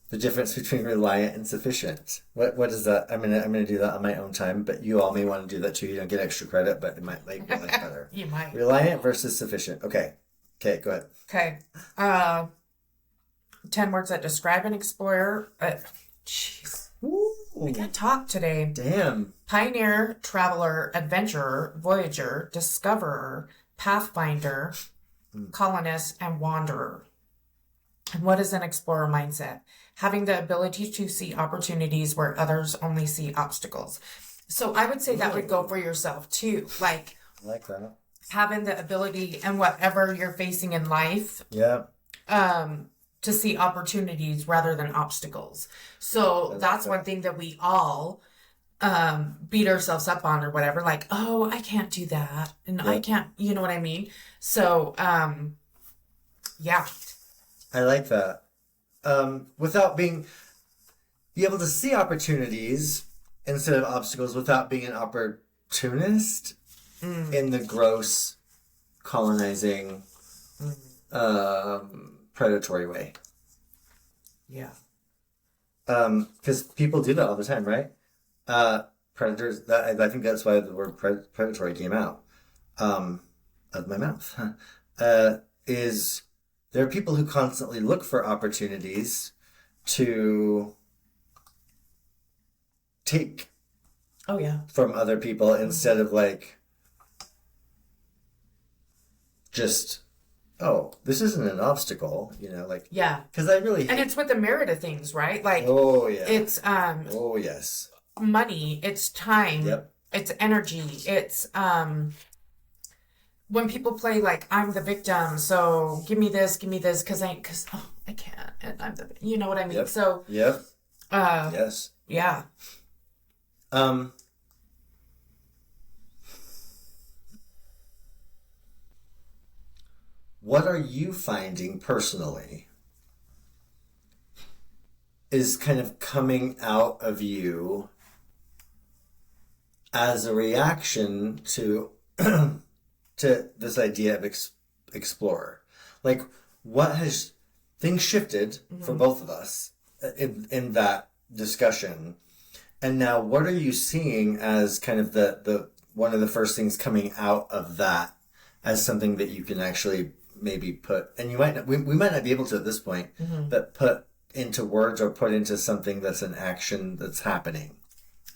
the difference between reliant and sufficient. What is that? I'm gonna do that on my own time, but you all may want to do that too. You don't get extra credit, but it might make your life better. You might. Reliant versus sufficient. Okay, go ahead. Okay. 10 words that describe an explorer. Jeez. I can't talk today. Damn. Pioneer, traveler, adventurer, voyager, discoverer, pathfinder, colonist, and wanderer. And what is an explorer mindset? Having the ability to see opportunities where others only see obstacles. So I would say that would go for yourself too. Like, I like that. Having the ability and whatever you're facing in life. Yeah. To see opportunities rather than obstacles. So that's one thing that we all beat ourselves up on or whatever. Like, oh, I can't do that. And I can't, you know what I mean? So, yeah. I like that. Without be able to see opportunities instead of obstacles without being an opportunist in the gross, colonizing, predatory way. Yeah. Because people do that all the time, right? Predators, I think that's why the word predatory came out of my mouth. Is there are people who constantly look for opportunities to take from other people instead of like just, oh, this isn't an obstacle, like, because I really and it's with the merit of things, right? Like, it's oh yes, money, it's time, it's energy, it's when people play like I'm the victim, so give me this because I can't, and I'm the, you know what I mean? So yes, yeah. What are you finding personally is kind of coming out of you as a reaction to to this idea of explorer? Like, what has things shifted for both of us in that discussion? And now what are you seeing as kind of the one of the first things coming out of that as something that you can actually maybe put, and you might not, we might not be able to at this point, but put into words or put into something that's an action that's happening?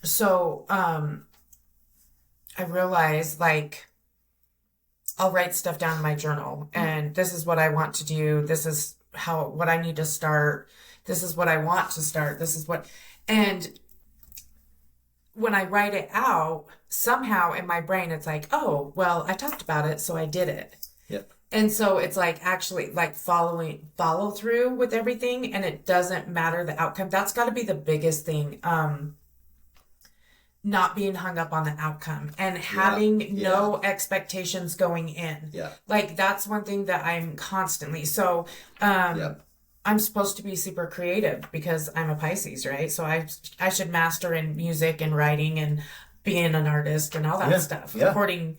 So, I realize, like, I'll write stuff down in my journal, and this is what I want to do. This is what I need to start. This is what I want to start. This is what, and when I write it out, somehow in my brain, it's like, oh, well, I talked about it, so I did it. Yep. And so it's like actually like follow through with everything, and it doesn't matter the outcome. That's got to be the biggest thing. Not being hung up on the outcome and having no expectations going in. Yeah. Like, that's one thing that I'm constantly. So, I'm supposed to be super creative because I'm a Pisces, right? So I should master in music and writing and being an artist and all that stuff. Yeah. Recording.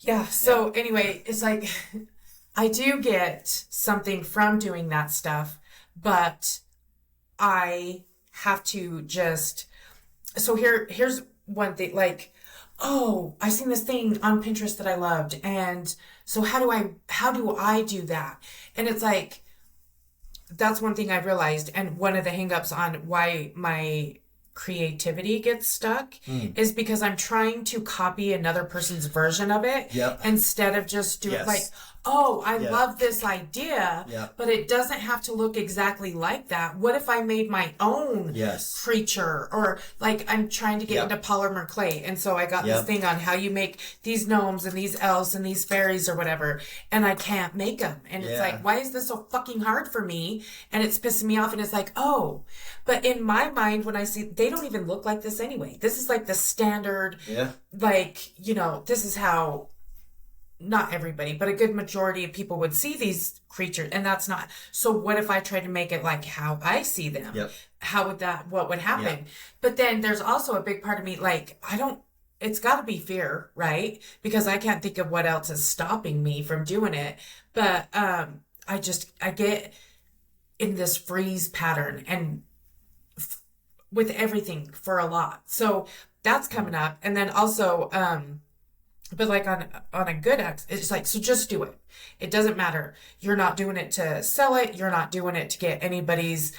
Yeah. So anyway, it's like I do get something from doing that stuff, but I have to just, so here's one thing, like, oh, I seen this thing on Pinterest that I loved. And so how do I do that? And it's like, that's one thing I've realized. And one of the hangups on why my creativity gets stuck is because I'm trying to copy another person's version of it instead of just doing like, oh, I love this idea, but it doesn't have to look exactly like that. What if I made my own creature? Or like I'm trying to get into polymer clay. And so I got this thing on how you make these gnomes and these elves and these fairies or whatever. And I can't make them. And it's like, why is this so fucking hard for me? And it's pissing me off. And it's like, oh, but in my mind, when I see, they don't even look like this anyway. This is like the standard, like, you know, this is how, not everybody, but a good majority of people would see these creatures, and that's not. So what if I try to make it like how I see them? How would what would happen? But then there's also a big part of me, like, it's got to be fear, right? Because I can't think of what else is stopping me from doing it. But I get in this freeze pattern and with everything for a lot. So that's coming up. And then also, but like on a good ex, it's like, so just do it. It doesn't matter. You're not doing it to sell it. You're not doing it to get anybody's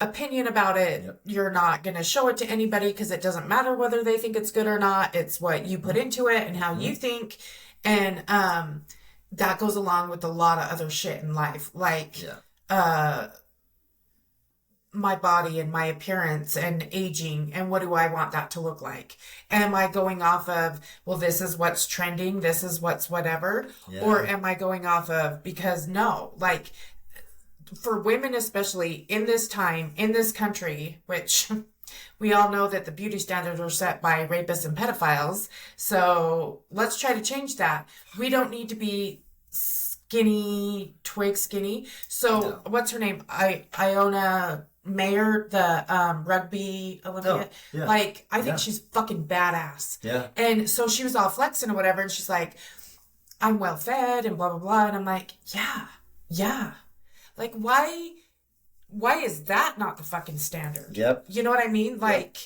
opinion about it. You're not going to show it to anybody because it doesn't matter whether they think it's good or not. It's what you put into it and how you think. And that goes along with a lot of other shit in life. Like, my body and my appearance and aging, and what do I want that to look like? Am I going off of, well, this is what's trending, this is what's whatever, or am I going off of, because no, like for women, especially in this time, in this country, which we all know that the beauty standards are set by rapists and pedophiles. So let's try to change that. We don't need to be twig skinny. So what's her name? Iona Mayer, the rugby Olympian. Like, I think she's fucking badass. And so she was all flexing or whatever, and she's like, I'm well fed and blah blah blah. And I'm like, yeah. Like, why is that not the fucking standard? You know what I mean? Like,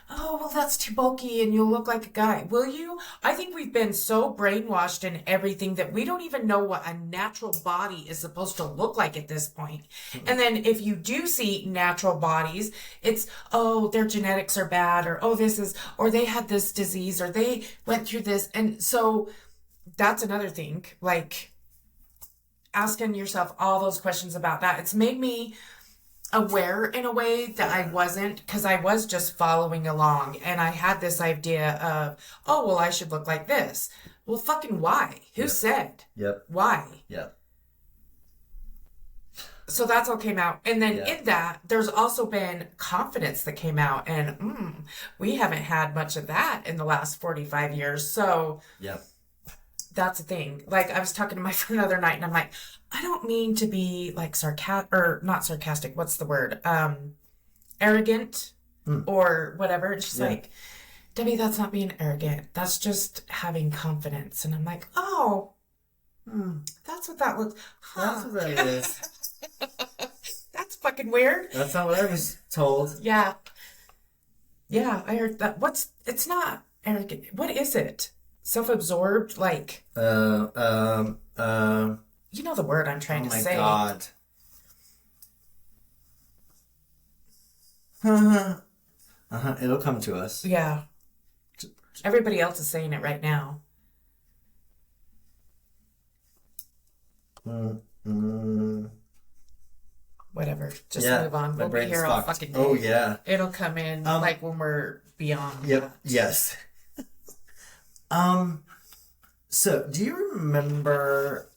oh, well, that's too bulky and you'll look like a guy. Will you? I think we've been so brainwashed in everything that we don't even know what a natural body is supposed to look like at this point. And then if you do see natural bodies, it's, oh, their genetics are bad, or, oh, or they had this disease, or they went through this. And so that's another thing, like asking yourself all those questions about that. It's made me aware in a way that I wasn't, because I was just following along and I had this idea of, oh, well, I should look like this. Well, fucking why? Who said? Why? So that's all came out. And then in that, there's also been confidence that came out, and we haven't had much of that in the last 45 years. So that's the thing. Like, I was talking to my friend the other night, and I'm like, I don't mean to be like not sarcastic. What's the word? Arrogant or whatever. And she's like, Debbie, that's not being arrogant. That's just having confidence. And I'm like, oh, that's what that looks. That's what that is. That's fucking weird. That's not what I was told. Yeah, I heard that. It's not arrogant. What is it? Self-absorbed, like. You know the word I'm trying to say. Oh my God. It'll come to us. Yeah. Everybody else is saying it right now. Whatever. Just move on. We'll be here all fucking day. Oh, yeah. It'll come in like when we're beyond that. Yes. So, do you remember...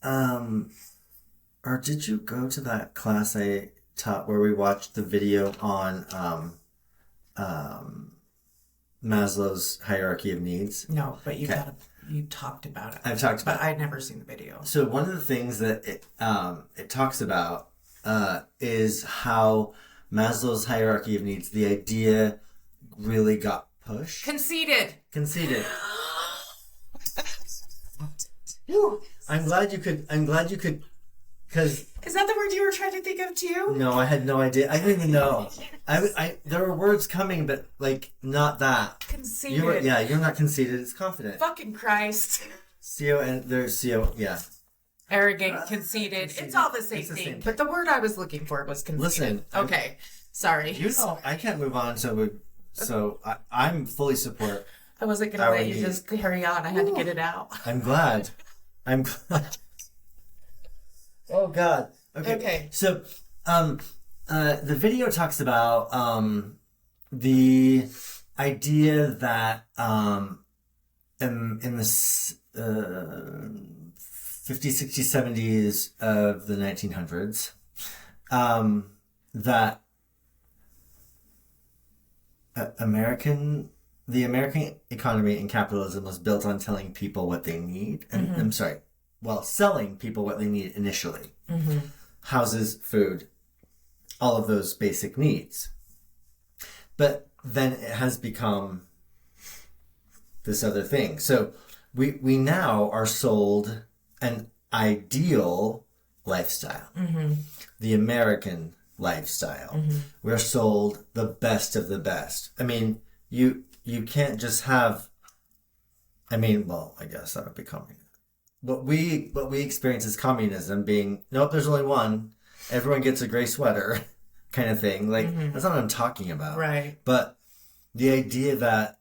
or did you go to that class I taught where we watched the video on Maslow's hierarchy of needs? No, but you talked about it. I've talked about it. But I'd never seen the video. So one of the things that it talks about is how Maslow's hierarchy of needs, the idea really got pushed. Conceded. I'm glad you could, because... Is that the word you were trying to think of too? No, I had no idea. I didn't even know. There were words coming, but like not that. Conceited. You're not conceited. It's confident. Fucking Christ. CO and there's CO. Yeah. Arrogant, conceited. It's all the same thing. But the word I was looking for was conceited. Listen. Okay. Sorry. You know, I can't move on. So I'm fully support. I wasn't gonna let you just carry on. I had to get it out. I'm glad. Oh God. Okay. So, the video talks about the idea that in the 50s, 60s, 70s of the 1900s, that the American economy and capitalism was built on telling people what they need. And I'm sorry. Well, selling people what they need initially. Mm-hmm. Houses, food, all of those basic needs. But then it has become this other thing. So we now are sold an ideal lifestyle. Mm-hmm. The American lifestyle. Mm-hmm. We're sold the best of the best. I mean, you can't just have... I guess that would be communism. What we experience as communism being, nope, there's only one. Everyone gets a gray sweater kind of thing. Like, that's not what I'm talking about. Right. But the idea that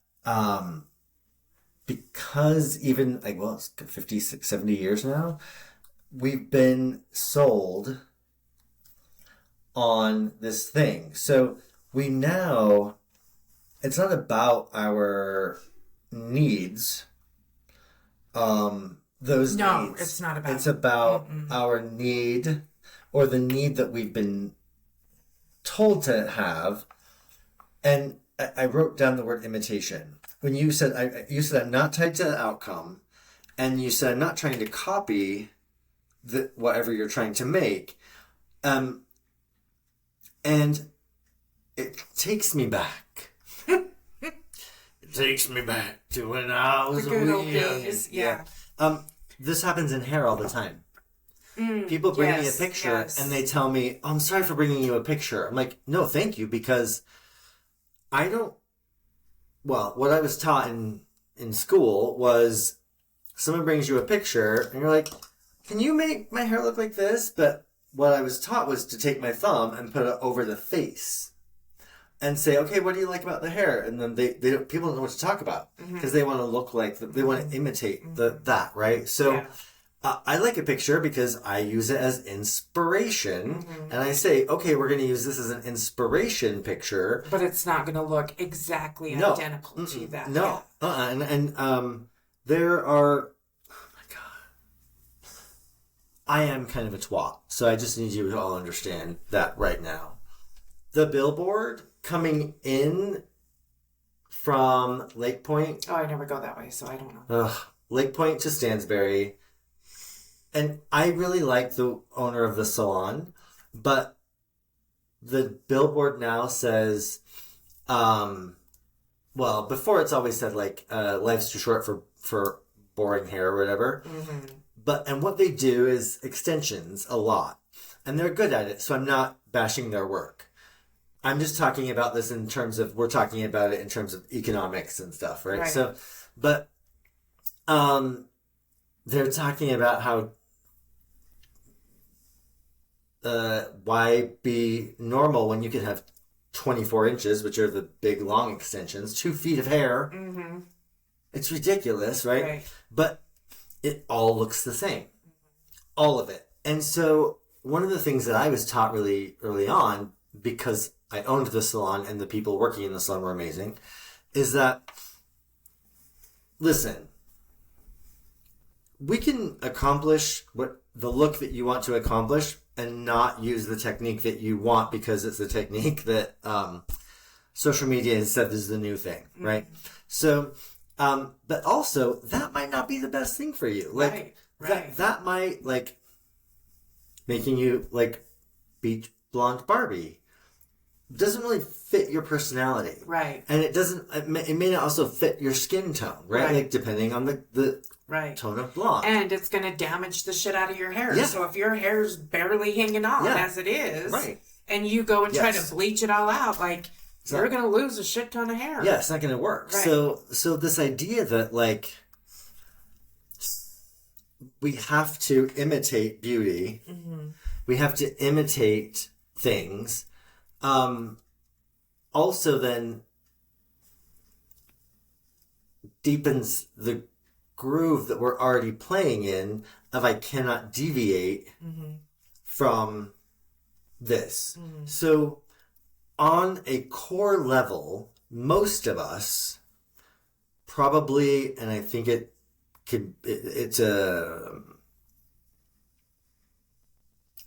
because even, it's 50, 60, 70 years now, we've been sold on this thing. So we now, it's not about our needs. Those needs. It's not about. It's about our need, or the need that we've been told to have. And I wrote down the word imitation. When you said I'm not tied to the outcome, and you said I'm not trying to copy whatever you're trying to make, and it takes me back. It takes me back to when I was the good old days. Yeah. This happens in hair all the time. People bring me a picture and they tell me, "Oh, I'm sorry for bringing you a picture." I'm like, "No, thank you," because I don't... Well, what I was taught in school was someone brings you a picture and you're like, "Can you make my hair look like this?" But what I was taught was to take my thumb and put it over the face and say, "Okay, what do you like about the hair?" And then people don't know what to talk about because they want to look like they want to imitate that, right? So I like a picture because I use it as inspiration, and I say, "Okay, we're going to use this as an inspiration picture," but it's not going to look exactly identical to that. No, and there are. Oh my God, I am kind of a twat, so I just need you to all understand that right now. The billboard coming in from Lake Point. Oh, I never go that way, so I don't know. Lake Point to Stansbury. And I really like the owner of the salon, but the billboard now says, before it's always said life's too short for boring hair or whatever. And what they do is extensions a lot, and they're good at it. So I'm not bashing their work. I'm just talking about this in terms of, we're talking about it in terms of economics and stuff, right? So, but they're talking about how why be normal when you can have 24 inches, which are the big long extensions, 2 feet of hair. It's ridiculous, right? But it all looks the same. All of it. And so one of the things that I was taught really early on, because I owned the salon and the people working in the salon were amazing, is that, listen, we can accomplish what the look that you want to accomplish and not use the technique that you want because it's the technique that social media has said is the new thing, right? So, but also, that might not be the best thing for you. That might, making you, beach blonde Barbie. doesn't really fit your personality. Right. And it may not also fit your skin tone, right? Like depending on the tone of blonde. And it's going to damage the shit out of your hair. Yeah. So if your hair's barely hanging on as it is, and you go and try to bleach it all out, like, you're going to lose a shit ton of hair. Yeah, it's not going to work. Right. So this idea that, like, we have to imitate beauty, we have to imitate things, also then deepens the groove that we're already playing in of I cannot deviate from this. So on a core level, most of us probably, and I think it's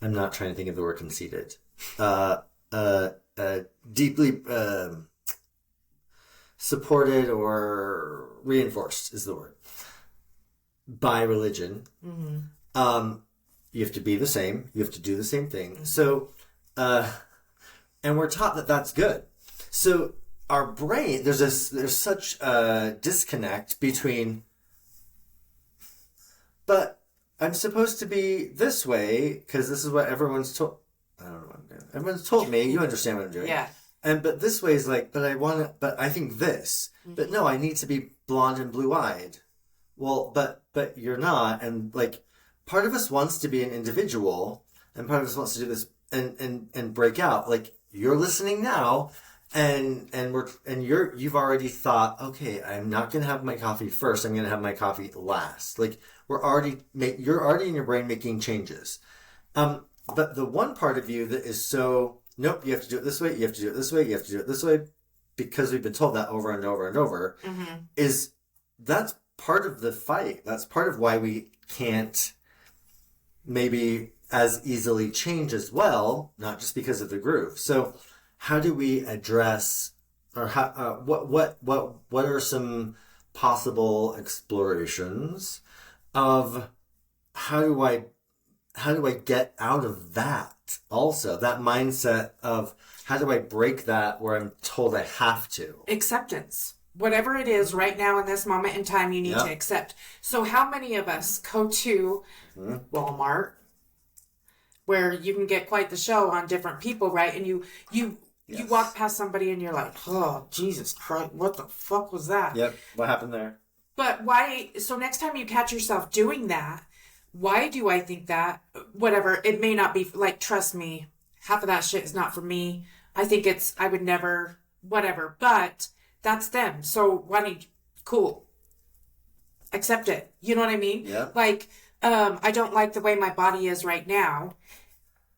I'm not trying to think of the word conceited. Deeply supported or reinforced is the word by religion. You have to be the same. You have to do the same thing. So, and we're taught that that's good. So our brain, there's such a disconnect between, but I'm supposed to be this way because this is what everyone's told. I don't know what I'm doing. Everyone's told me. You understand what I'm doing. Yeah. But this way is like, but I think this. But no, I need to be blonde and blue-eyed. Well, but you're not. And like, part of us wants to be an individual, and part of us wants to do this and break out. Like, you're listening now, and you've already thought, okay, I'm not gonna have my coffee first. I'm gonna have my coffee last. Like, you're already in your brain making changes. But the one part of you that is so, nope, you have to do it this way, you have to do it this way, you have to do it this way, because we've been told that over and over and over, that's part of the fight. That's part of why we can't maybe as easily change as well, not just because of the groove. So how do we address, or what are some possible explorations of how do I get out of that also, that mindset of how do I break that where I'm told I have to? Acceptance. Whatever it is right now in this moment in time, you need to accept. So how many of us go to Walmart where you can get quite the show on different people, right? And you walk past somebody and you're like, oh, Jesus Christ, what the fuck was that? Yep. What happened there? But why? So next time you catch yourself doing that, why do I think that? Whatever. It may not be, like, trust me, half of that shit is not for me. I think I would never, whatever. But that's them. So why don't you, cool. Accept it. You know what I mean? Yeah. Like, I don't like the way my body is right now.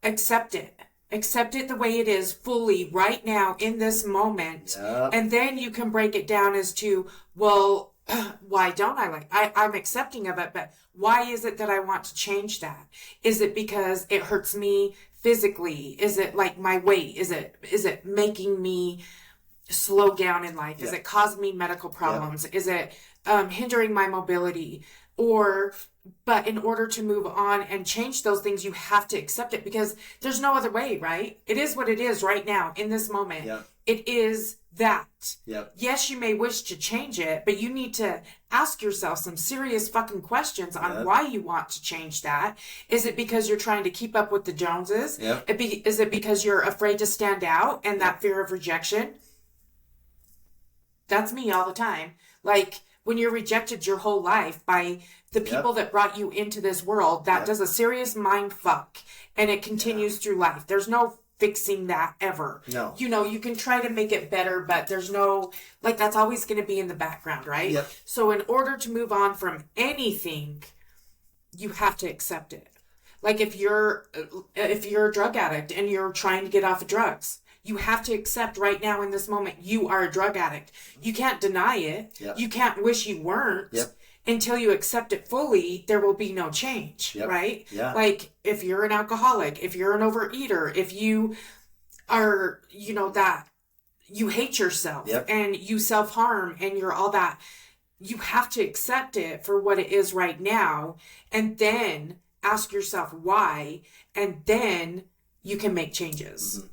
Accept it. Accept it the way it is fully right now in this moment. Yeah. And then you can break it down as to, well, why don't I like, I'm accepting of it, but why is it that I want to change that? Is it because it hurts me physically? Is it like my weight? Is it making me slow down in life? Is it causing me medical problems? Is it hindering my mobility? But in order to move on and change those things, you have to accept it because there's no other way, right? It is what it is right now in this moment. Yep. It is that. Yep. Yes, you may wish to change it, but you need to ask yourself some serious fucking questions on why you want to change that. Is it because you're trying to keep up with the Joneses? Yep. Is it because you're afraid to stand out and that fear of rejection? That's me all the time. Like, when you're rejected your whole life by the people that brought you into this world, that does a serious mind fuck, and it continues through life. There's no fixing that ever. No. You know, you can try to make it better, but there's no, like, that's always going to be in the background, right? Yep. So in order to move on from anything, you have to accept it. Like, if you're a drug addict and you're trying to get off of drugs, you have to accept right now in this moment, you are a drug addict. You can't deny it. Yep. You can't wish you weren't. Yep. Until you accept it fully, there will be no change, right? Yeah. Like, if you're an alcoholic, if you're an overeater, if you are, you know, that you hate yourself and you self-harm and you're all that, you have to accept it for what it is right now and then ask yourself why, and then you can make changes.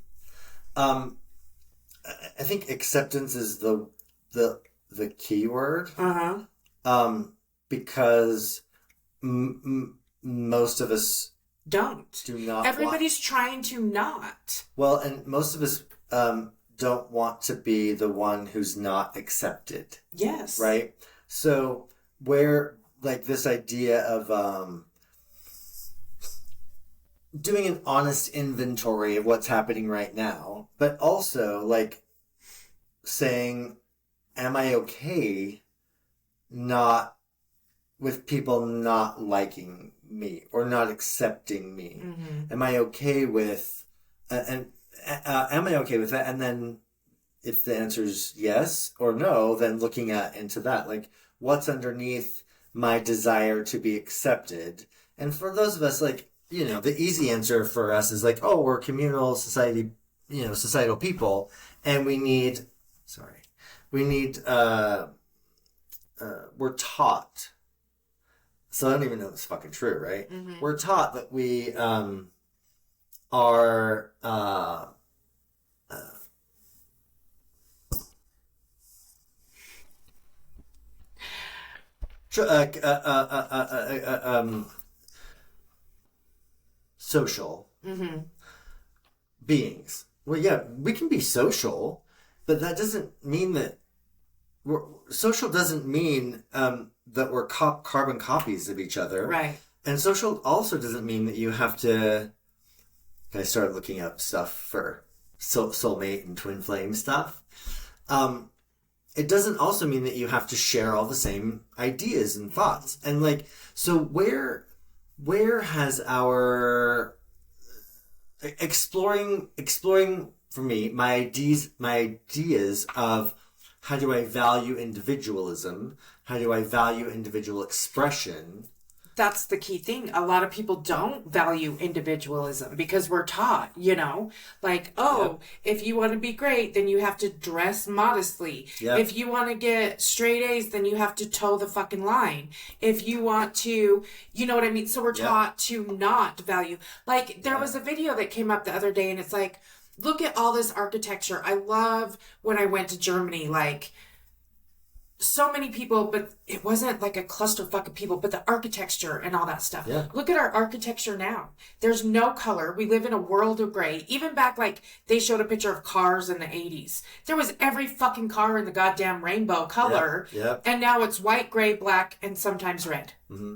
I think acceptance is the key word. Because most of us do not. Everybody's trying to not. Well, and most of us don't want to be the one who's not accepted. Yes. Right? So where, like, this idea of doing an honest inventory of what's happening right now, but also, like, saying, am I okay not with people not liking me or not accepting me? Mm-hmm. Am I okay with, am I okay with that? And then if the answer is yes or no, then looking into that, like, what's underneath my desire to be accepted? And for those of us, like, you know, the easy answer for us is like, oh, we're communal society, you know, societal people, and we need, we're taught. So I don't even know if it's fucking true, right? Mm-hmm. We're taught that we are social Mm-hmm. beings. Well, yeah, we can be social, but that doesn't mean that social doesn't mean that we're carbon copies of each other. Right. And social also doesn't mean that you have to... I started looking up stuff for soulmate and twin flame stuff. It doesn't also mean that you have to share all the same ideas and thoughts. And, like, so where has our exploring for me my ideas of how do I value individualism? How do I value individual expression? That's the key thing. A lot of people don't value individualism because we're taught, you know, like, oh, if you want to be great, then you have to dress modestly. Yep. If you want to get straight A's, then you have to toe the fucking line. If you want to, you know what I mean? So we're taught to not value. Like, there was a video that came up the other day, and it's like, look at all this architecture. I love when I went to Germany, like, so many people, but it wasn't like a clusterfuck of people, but the architecture and all that stuff. Yeah. Look at our architecture now. There's no color. We live in a world of gray. Even back, like, they showed a picture of cars in the 80s. There was every fucking car in the goddamn rainbow color. Yeah. And now it's white, gray, black, and sometimes red. Mm-hmm.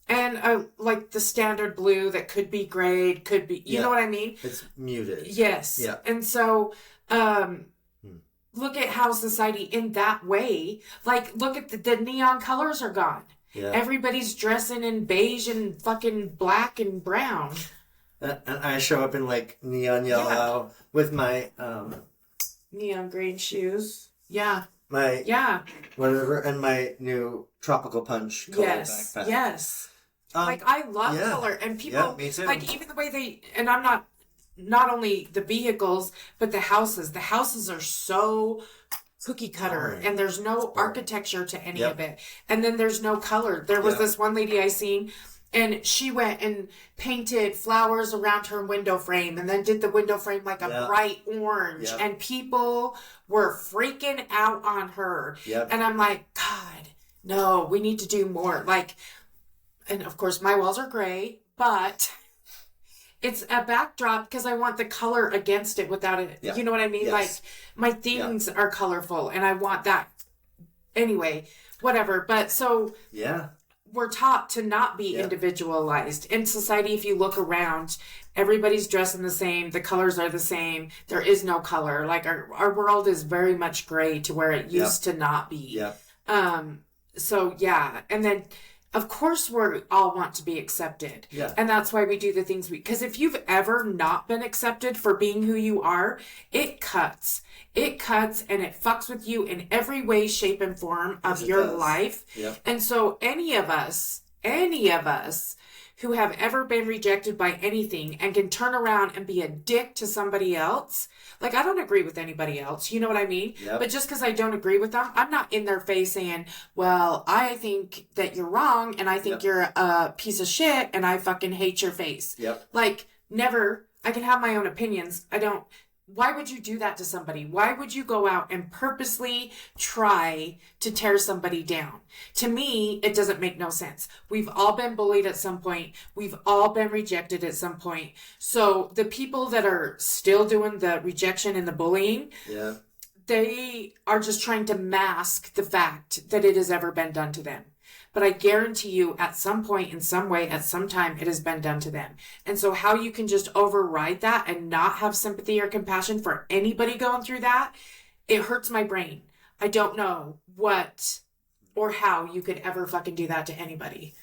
And like the standard blue that could be gray, could be, you know what I mean? It's muted. Yes. Yeah. And so, look at how society in that way, like, look at the neon colors are gone. Yeah. Everybody's dressing in beige and fucking black and brown. And I show up in, like, neon yellow with my neon green shoes. Yeah. My whatever, and my new tropical punch color backpack. Yes. Like, I love color, and people me too. like, even the way they, and I'm not only the vehicles, but the houses. The houses are so cookie cutter, and there's no architecture to any of it. And then there's no color. There was this one lady I seen, and she went and painted flowers around her window frame, and then did the window frame like a bright orange. And people were freaking out on her. And I'm like, God, no, we need to do more. Like, and of course my walls are gray, but it's a backdrop because I want the color against it without it. You know what I mean? Like, my things are colorful, and I want that. Anyway, whatever. But so we're taught to not be individualized. In society, if you look around, everybody's dressing the same. The colors are the same. There is no color. Like, our world is very much gray to where it used to not be. So, yeah. And then, of course, we all want to be accepted. And that's why we do the things because if you've ever not been accepted for being who you are, it cuts. It cuts, and it fucks with you in every way, shape, and form of your life. And so any of us who have ever been rejected by anything and can turn around and be a dick to somebody else, like, I don't agree with anybody else, you know what I mean? But just because I don't agree with them, I'm not in their face saying, well, I think that you're wrong, and I think you're a piece of shit, and I fucking hate your face. Like, never. I can have my own opinions. I don't Why would you do that to somebody? Why would you go out and purposely try to tear somebody down? To me, it doesn't make no sense. We've all been bullied at some point. We've all been rejected at some point. So the people that are still doing the rejection and the bullying, Yeah. they are just trying to mask the fact that it has ever been done to them. But I guarantee you, at some point, in some way, at some time, it has been done to them. And so how you can just override that and not have sympathy or compassion for anybody going through that, it hurts my brain. I don't know what or how you could ever fucking do that to anybody.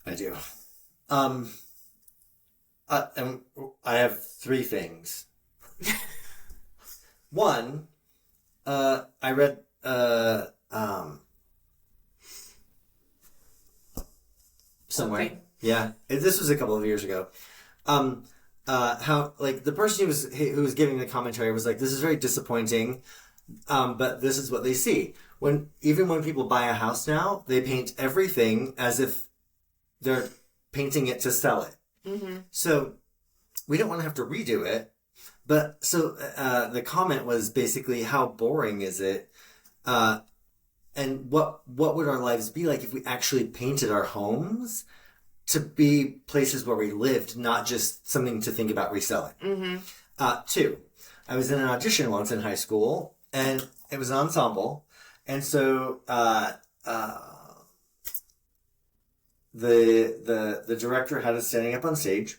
I do. And I have 3 things. One, I read, somewhere. Okay. Yeah. This was a couple of years ago. How, like, the person who was giving the commentary was like, this is very disappointing, but this is what they see. Even when people buy a house now, they paint everything as if they're painting it to sell it. Mm-hmm. So we don't want to have to redo it. But so the comment was basically, how boring is it? And what would our lives be like if we actually painted our homes to be places where we lived, not just something to think about reselling? Mm-hmm. 2, I was in an audition once in high school, and it was an ensemble. And so the director had us standing up on stage,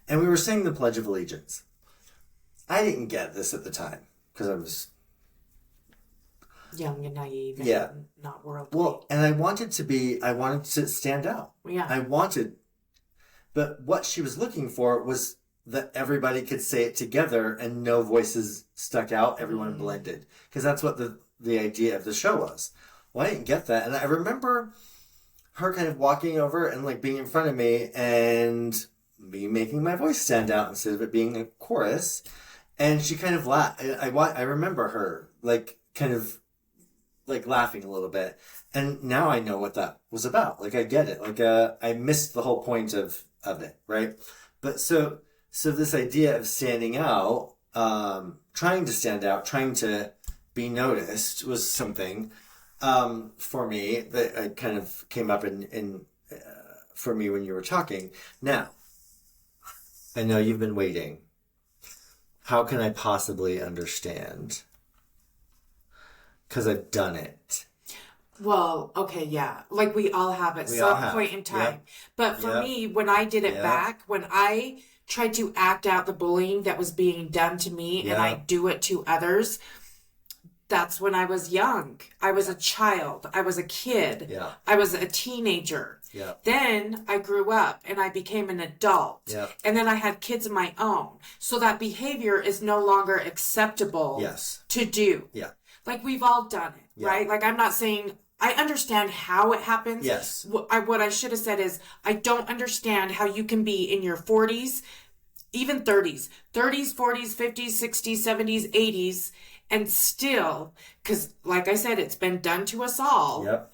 and we were saying the Pledge of Allegiance. I didn't get this at the time because I was Young and naive and Yeah. not worldly. Well, and I wanted to stand out. Yeah. But what she was looking for was that everybody could say it together and no voices stuck out, everyone blended. Because that's what the idea of the show was. Well, I didn't get that. And I remember her kind of walking over and like being in front of me and me making my voice stand out instead of it being a chorus. And she kind of laughed. I remember her like kind of like laughing a little bit, and now I know what that was about. Like I get it. Like I missed the whole point of it, right? But so this idea of standing out, trying to stand out, trying to be noticed was something for me that kind of came up in for me when you were talking. Now, I know you've been waiting. How can I possibly understand? Because I've done it. Well, okay, yeah. Like we all have at some point in time. Yep. But for Yep. me, when I did it Yep. back, when I tried to act out the bullying that was being done to me and I Yep. do it to others, that's when I was young. I was a child. I was a kid. Yeah. I was a teenager. Yeah. Then I grew up and I became an adult. Yeah. And then I had kids of my own. So that behavior is no longer acceptable Yes. to do. Yeah. Like we've all done it, Yeah. right? Like I'm not saying I understand how it happens. Yes. What I should have said is I don't understand how you can be in your 40s, even 30s, 40s, 50s, 60s, 70s, 80s, and still, because like I said, it's been done to us all, Yep.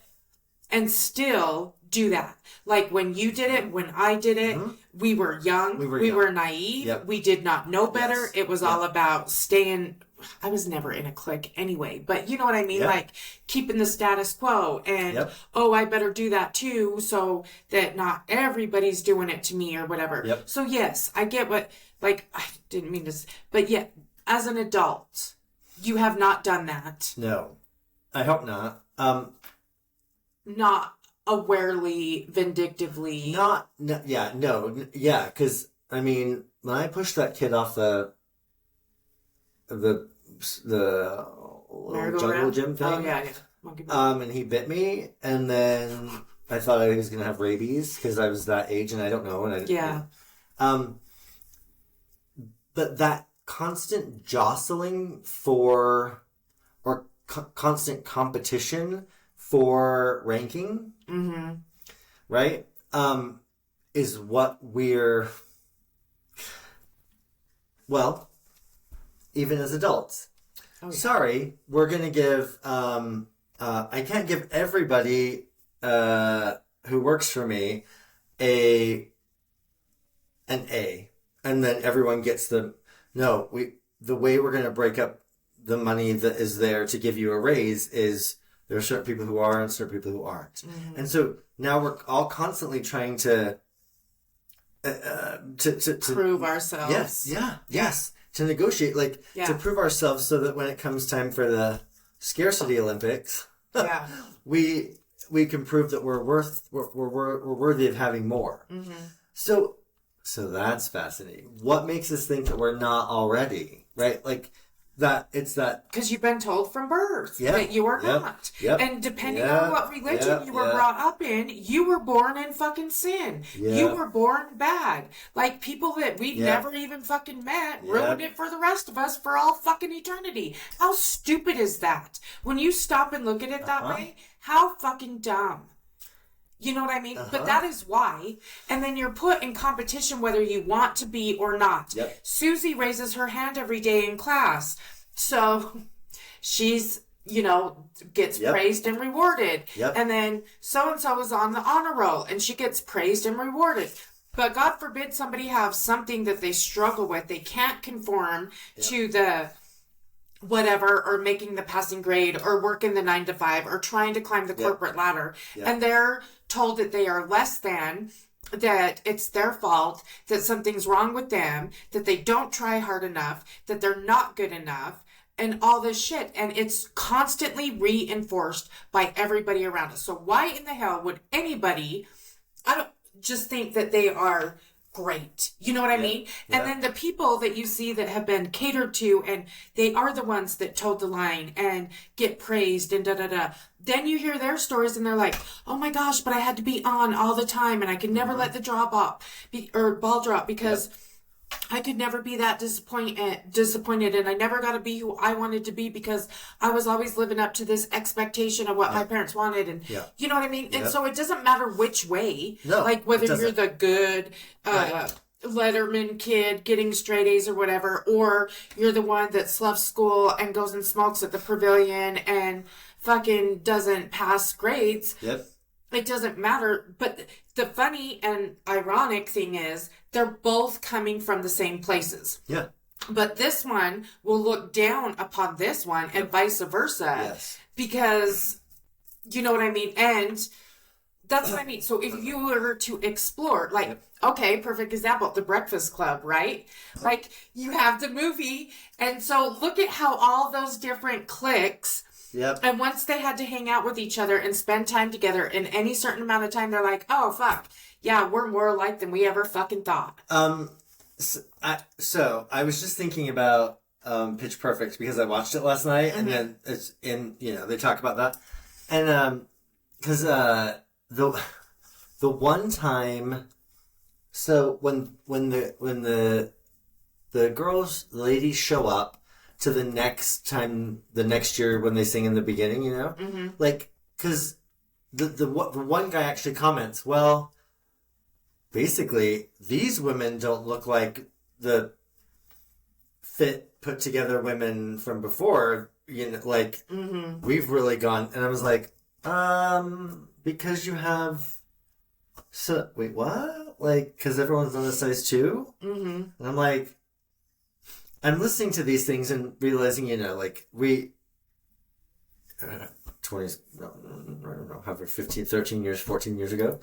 and still do that. Like when you did it, when I did it, we were young, we were naive, Yep. we did not know better. Yes. It was all about staying. I was never in a clique anyway, but you know what I mean? Yep. Like keeping the status quo and, Yep. oh, I better do that too so that not everybody's doing it to me or whatever. Yep. So yes, I get what, like, I didn't mean to, but yeah, as an adult, you have not done that. No. I hope not. Not awarely, vindictively. Because I mean, when I pushed that kid off the little jungle gym thing, Oh, yeah. Monkey ball. and he bit me, and then I thought he was gonna have rabies because I was that age, and I don't know, and I Yeah. But that constant jostling for, or constant competition for ranking, right? Is what we're, well, even as adults. Oh, yeah. Sorry, we're gonna give, I can't give everybody who works for me an A, and then everyone gets the, no, the way we're going to break up the money that is there to give you a raise is there are certain people who are and certain people who aren't. Mm-hmm. And so now we're all constantly trying to prove ourselves. Yes. Yeah. Yes. To negotiate, to prove ourselves so that when it comes time for the scarcity Olympics, we can prove that we're worthy of having more. Mm-hmm. So that's fascinating. What makes us think that we're not already, right? Because you've been told from birth that you are not. Yep. And depending on what religion you were brought up in, you were born in fucking sin. You were born bad. Like people that we've never even fucking met ruined it for the rest of us for all fucking eternity. How stupid is that? When you stop and look at it that way, how fucking dumb. You know what I mean? But that is why. And then you're put in competition whether you want to be or not. Yep. Susie raises her hand every day in class. So she's, gets praised and rewarded. Yep. And then so-and-so is on the honor roll and she gets praised and rewarded. But God forbid somebody have something that they struggle with. They can't conform to the whatever, or making the passing grade, or working the 9 to 5, or trying to climb the corporate ladder. And they're told that they are less than, that it's their fault, that something's wrong with them, that they don't try hard enough, that they're not good enough, and all this shit. And it's constantly reinforced by everybody around us. So why in the hell would anybody, I don't just think that they are great. You know what I mean? Yeah. And then the people that you see that have been catered to, and they are the ones that toed the line and get praised and da-da-da. Then you hear their stories and they're like, oh my gosh, but I had to be on all the time and I could never let the ball drop because I could never be that disappointed, and I never got to be who I wanted to be because I was always living up to this expectation of what my parents wanted, and you know what I mean? And so it doesn't matter which way, whether you're the good Letterman kid getting straight A's or whatever, or you're the one that sloughs school and goes and smokes at the pavilion and fucking doesn't pass grades. Yep. It doesn't matter. But the funny and ironic thing is they're both coming from the same places. Yeah. But this one will look down upon this one and vice versa. Yes. Because, you know what I mean? And that's what I mean. So if you were to explore, okay, perfect example, The Breakfast Club, right? Like, you have the movie, and so look at how all those different cliques. Yep. And once they had to hang out with each other and spend time together in any certain amount of time, they're like, oh, fuck. Yeah, we're more alike than we ever fucking thought. So I was just thinking about Pitch Perfect because I watched it last night, and then it's they talk about that. And because the one time, so when the ladies show up to the next year when they sing in the beginning, because the one guy actually comments, well, basically these women don't look like the fit, put together women from before, we've really gone, and I was like, because you have, so wait, what? Because everyone's on a size 2? And I'm like, I'm listening to these things and realizing, 13 years, 14 years ago,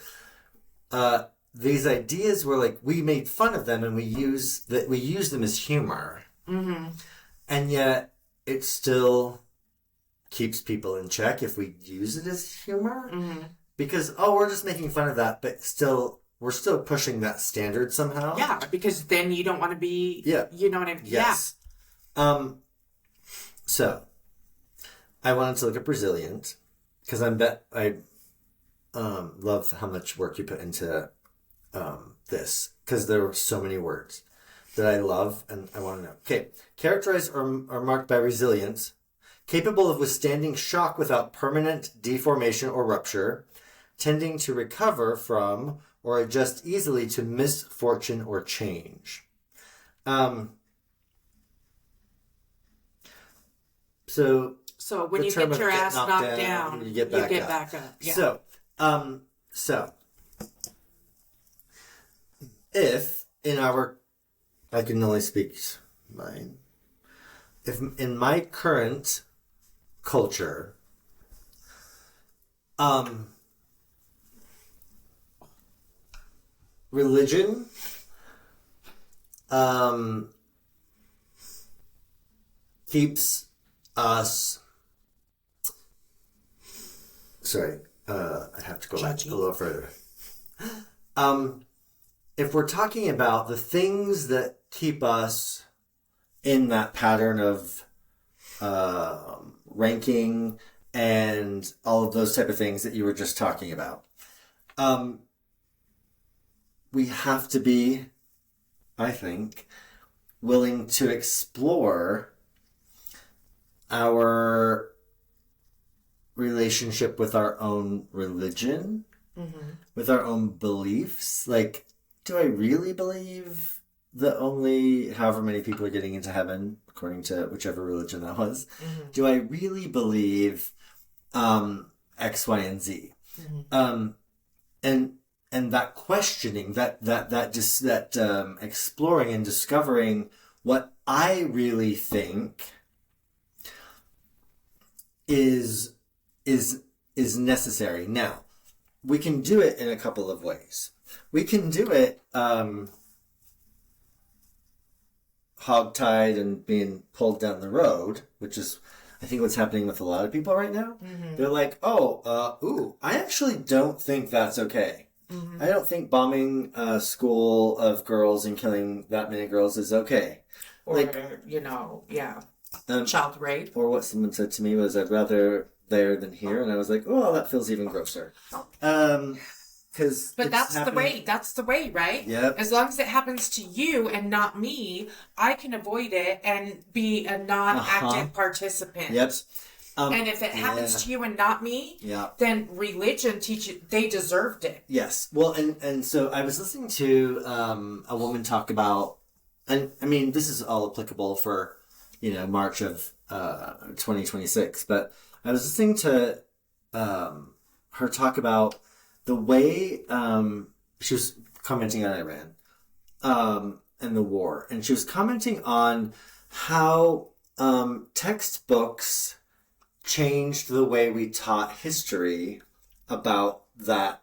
these ideas were we made fun of them and we use them as humor. And yet it still keeps people in check if we use it as humor. Because, we're just making fun of that, but we're still pushing that standard somehow. Yeah, because then you don't want to be, you know what I mean? Yes. Yeah. So, I wanted to look at Brazilians, because I love how much work you put into this, because there are so many words that I love, and I want to know. Okay, characterized or marked by resilience, capable of withstanding shock without permanent deformation or rupture, tending to recover from or adjust easily to misfortune or change. So when you get your ass knocked down, you get back up. Yeah. So if in our, I can only speak mine, if in my current culture, religion, keeps us. Sorry, I have to go back a little further. If we're talking about the things that keep us in that pattern of ranking and all of those type of things that you were just talking about, we have to be, I think, willing to explore our relationship with our own religion, with our own beliefs. Like, do I really believe that only however many people are getting into heaven, according to whichever religion that was? Do I really believe X, Y, and Z? And that questioning, that exploring and discovering what I really think is necessary. Now, we can do it in a couple of ways. We can do it hogtied and being pulled down the road, which is, I think, what's happening with a lot of people right now. They're like, I actually don't think that's okay. I don't think bombing a school of girls and killing that many girls is okay. Or, child rape. Or what someone said to me was, I'd rather there than here. And I was like, oh, that feels even grosser. But that's the way, right? Yep. As long as it happens to you and not me, I can avoid it and be a non-active participant. Yep. And if it happens to you and not me, then religion teaches they deserved it. Yes. Well, and so I was listening to a woman talk about, and I mean, this is all applicable for, March of 2026, but I was listening to her talk about the way she was commenting on Iran and the war, and she was commenting on how textbooks changed the way we taught history about that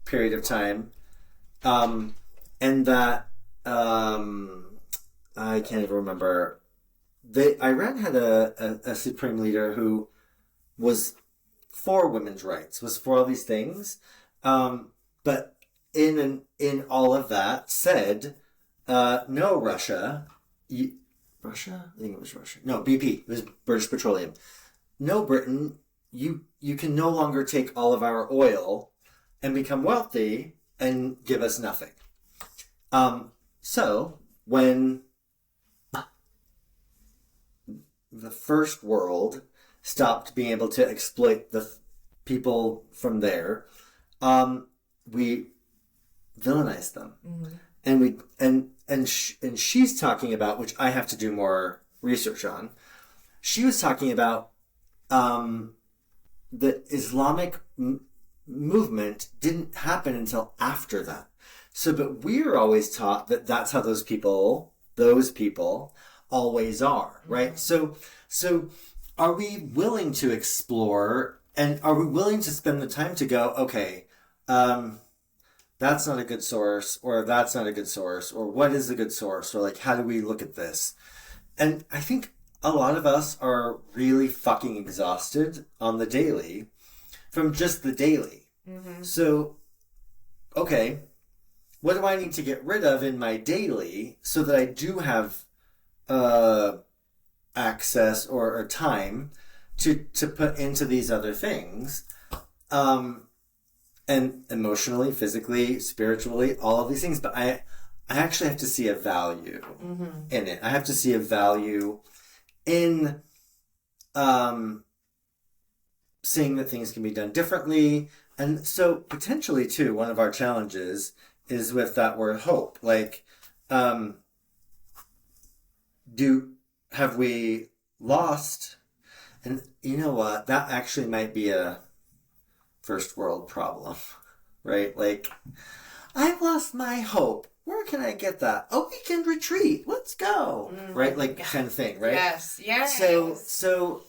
period of time, and that I can't even remember. Iran had a supreme leader who was for women's rights, was for all these things, but in all of that said, no, Russia. Russia? I think it was Russia. No, BP. It was British Petroleum. No, Britain, you can no longer take all of our oil and become wealthy and give us nothing. So, when the first world stopped being able to exploit the people from there, we villainized them. And she's talking about, which I have to do more research on. She was talking about the Islamic movement didn't happen until after that. So, but we're always taught that that's how those people always are, right? So are we willing to explore, and are we willing to spend the time to go, okay, that's not a good source, or that's not a good source, or what is a good source, or like, how do we look at this? And I think a lot of us are really fucking exhausted on the daily from just the daily. So, okay, what do I need to get rid of in my daily so that I do have access or time to put into these other things? And emotionally, physically, spiritually, all of these things. But I actually have to see a value in it. I have to see a value in seeing that things can be done differently. And so potentially, too, one of our challenges is with that word hope. Like, have we lost? And you know what? That actually might be a first world problem, right? Like, I've lost my hope. where can I get that? A weekend retreat. Let's go. Right? Like kind of thing, right? Yes. So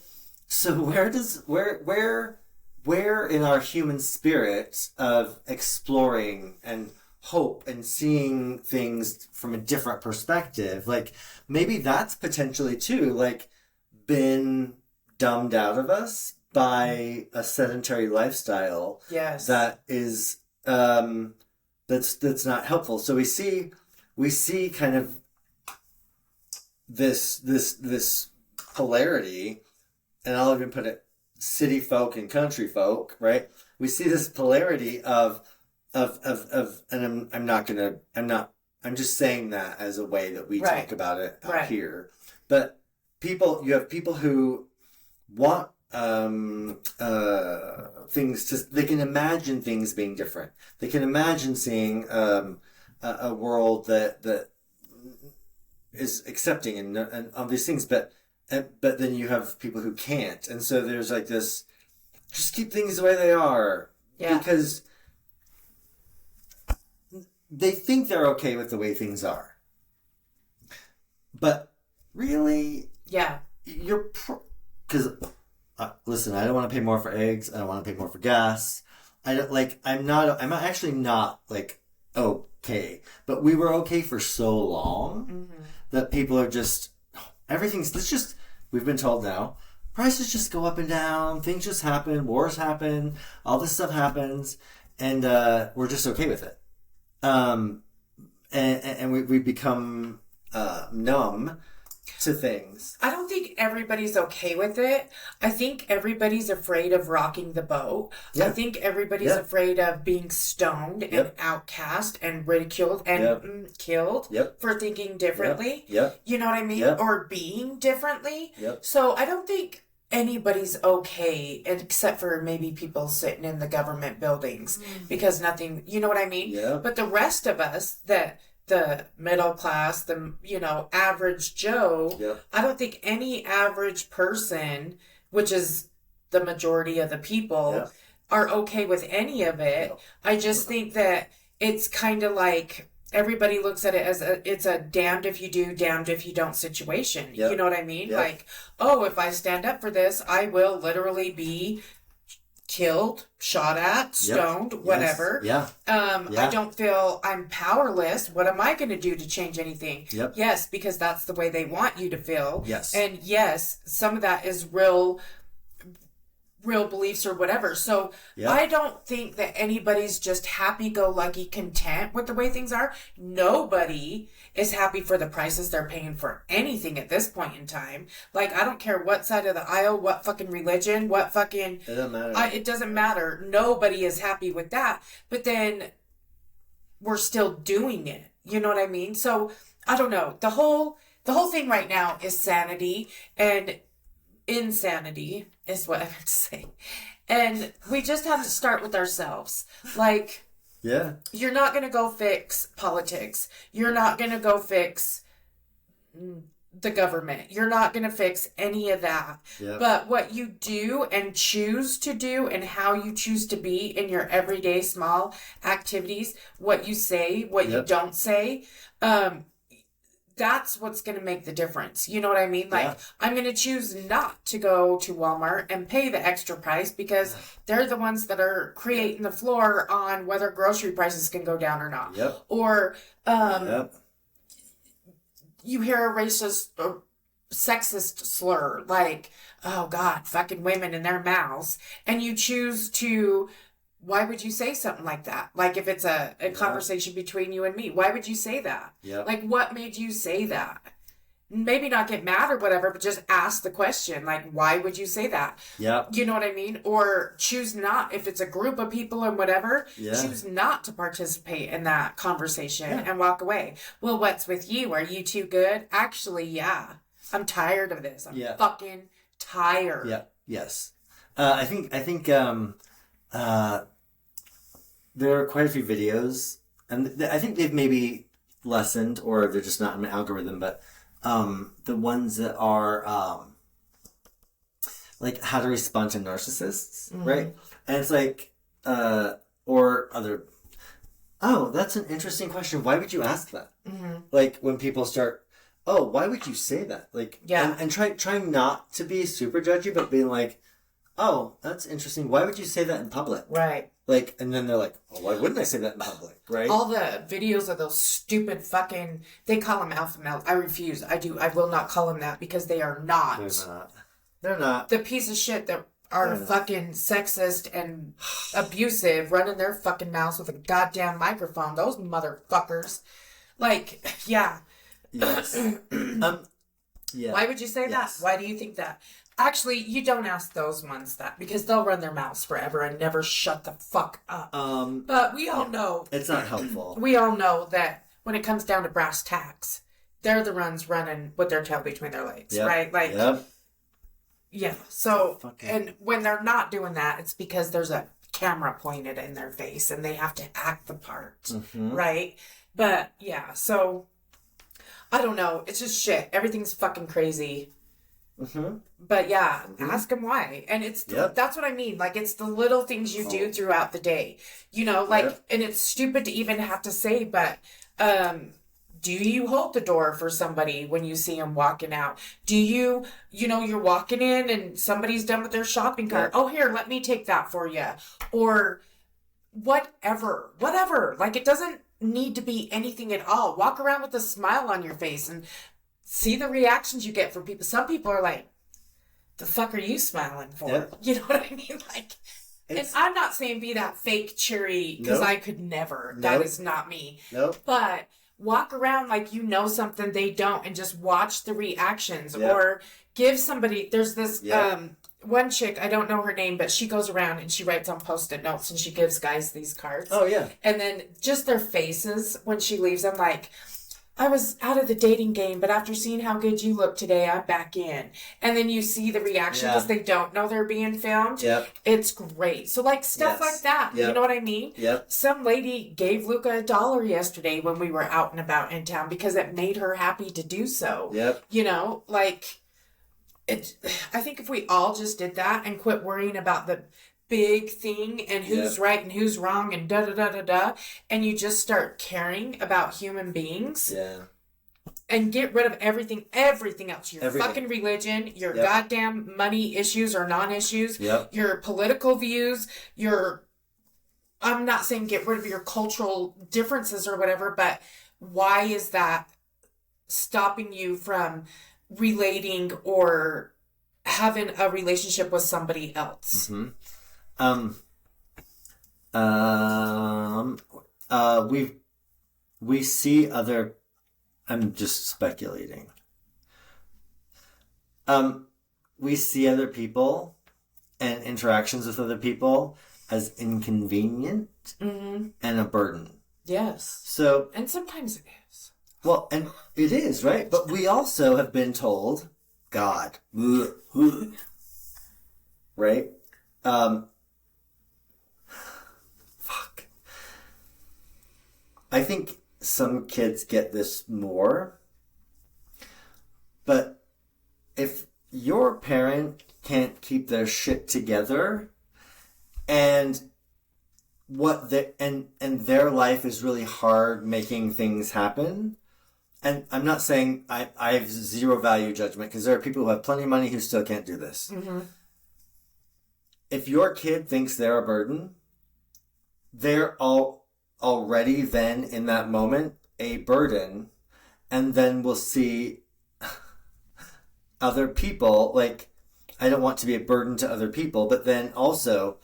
where in our human spirit of exploring and hope and seeing things from a different perspective, like maybe that's potentially too like been dumbed out of us by a sedentary lifestyle. Yes. That is that's not helpful. So we see kind of this polarity, and I'll even put it city folk and country folk, right? We see this polarity of and I'm just saying that as a way that we talk about it out here. But you have people who want things they can imagine things being different. They can imagine seeing a world that is accepting and all these things, but then you have people who can't, and so there's like this, just keep things the way they are, because they think they're okay with the way things are, but really, you're because listen, I don't want to pay more for eggs. I don't want to pay more for gas. I'm actually not like okay, but we were okay for so long that people are just we've been told now, prices just go up and down, things just happen, wars happen, all this stuff happens, and we're just okay with it. And we become numb to things. I don't think everybody's okay with it. I think everybody's afraid of rocking the boat. I think everybody's afraid of being stoned and outcast and ridiculed and killed for thinking differently. You know what I mean? Or being differently. So I don't think anybody's okay, except for maybe people sitting in the government buildings because nothing, you know what I mean? But the rest of us the middle class, the average Joe, I don't think any average person, which is the majority of the people, are okay with any of it. I just think that it's kind of like everybody looks at it as it's a damned if you do, damned if you don't situation. You know what I mean? Like, oh, if I stand up for this, I will literally be killed, shot at, stoned, whatever. I don't feel I'm powerless. What am I going to do to change anything? Yes, because that's the way they want you to feel. And yes, some of that is real beliefs or whatever. So I don't think that anybody's just happy-go-lucky content with the way things are. Nobody is happy for the prices they're paying for anything at this point in time. Like, I don't care what side of the aisle, what fucking religion, what fucking... It doesn't matter. It doesn't matter. Nobody is happy with that. But then we're still doing it. You know what I mean? So, I don't know. The whole thing right now is sanity and insanity is what I meant to say. And we just have to start with ourselves. Like, you're not going to go fix politics. You're not going to go fix the government. You're not going to fix any of that. But what you do and choose to do and how you choose to be in your everyday small activities, what you say, what you don't say, that's what's going to make the difference. You know what I mean? Like, I'm going to choose not to go to Walmart and pay the extra price because they're the ones that are creating the floor on whether grocery prices can go down or not. Or you hear a racist or sexist slur like, oh God, fucking women in their mouths. And you choose to... Why would you say something like that? Like, if it's a conversation between you and me, why would you say that? Like, what made you say that? Maybe not get mad or whatever, but just ask the question. Like, why would you say that? You know what I mean? Or choose not, if it's a group of people or whatever, choose not to participate in that conversation and walk away. Well, what's with you? Are you too good? Actually, I'm tired of this. I'm fucking tired. I think there are quite a few videos, and I think they've maybe lessened, or they're just not in my algorithm, but the ones that are like how to respond to narcissists, right? And it's like, or other Oh, that's an interesting question. Why would you ask that? Mm-hmm. Like when people start, oh, why would you say that? Like, yeah, and trying not to be super judgy, but being like, oh, that's interesting. Why would you say that in public? right. Like, and then they're like, well, why wouldn't I say that in public? Right? All the videos of those stupid fucking, they call them alpha males. I refuse. I will not call them that because they are not. They're not. They're not. The piece of shit that are fucking sexist and abusive, running their fucking mouths with a goddamn microphone. Those motherfuckers. Like, yeah. Yes. Yeah. Why would you say that? Why do you think that? Actually, you don't ask those ones that because they'll run their mouths forever and never shut the fuck up. But we all know it's not helpful. We all know that when it comes down to brass tacks, they're the ones running with their tail between their legs, right? Like, yeah. So, and when they're not doing that, it's because there's a camera pointed in their face and they have to act the part, right? But yeah, so I don't know. It's just shit. Everything's fucking crazy. But yeah, ask them why. And it's that's what I mean. Like, it's the little things you do throughout the day, you know, like, and it's stupid to even have to say, but do you hold the door for somebody when you see them walking out? Do you know, you're walking in and somebody's done with their shopping cart. Oh, here, let me take that for you. Or whatever. Like, it doesn't need to be anything at all. Walk around with a smile on your face and see the reactions you get from people. Some people are like, the fuck are you smiling for? You know what I mean? Like, and I'm not saying be that fake cheery, because I could never. That is not me. But walk around like you know something they don't and just watch the reactions. Or give somebody, there's this one chick, I don't know her name, but she goes around and she writes on Post-it notes and she gives guys these cards. Oh, yeah. And then just their faces when she leaves them, like, I was out of the dating game, but after seeing how good you look today, I'm back in. And then you see the reaction because they don't know they're being filmed. It's great. So, like, stuff like that. You know what I mean? Some lady gave Luca $1 yesterday when we were out and about in town because it made her happy to do so. You know, like, I think if we all just did that and quit worrying about the big thing and who's right and who's wrong and da-da-da-da-da, and you just start caring about human beings and get rid of everything else, your fucking religion, your goddamn money issues or non-issues, your political views, I'm not saying get rid of your cultural differences or whatever, but why is that stopping you from relating or having a relationship with somebody else? We see other, I'm just speculating. We see other people and interactions with other people as inconvenient and a burden. Yes. So, and sometimes it is. Well, and it is, right? But we also have been told, God, right? Fuck. I think some kids get this more, but if your parent can't keep their shit together and their life is really hard making things happen, and I'm not saying I have zero value judgment because there are people who have plenty of money who still can't do this. If your kid thinks they're a burden, they're already then in that moment a burden, and then we'll see other people, like, I don't want to be a burden to other people, but then also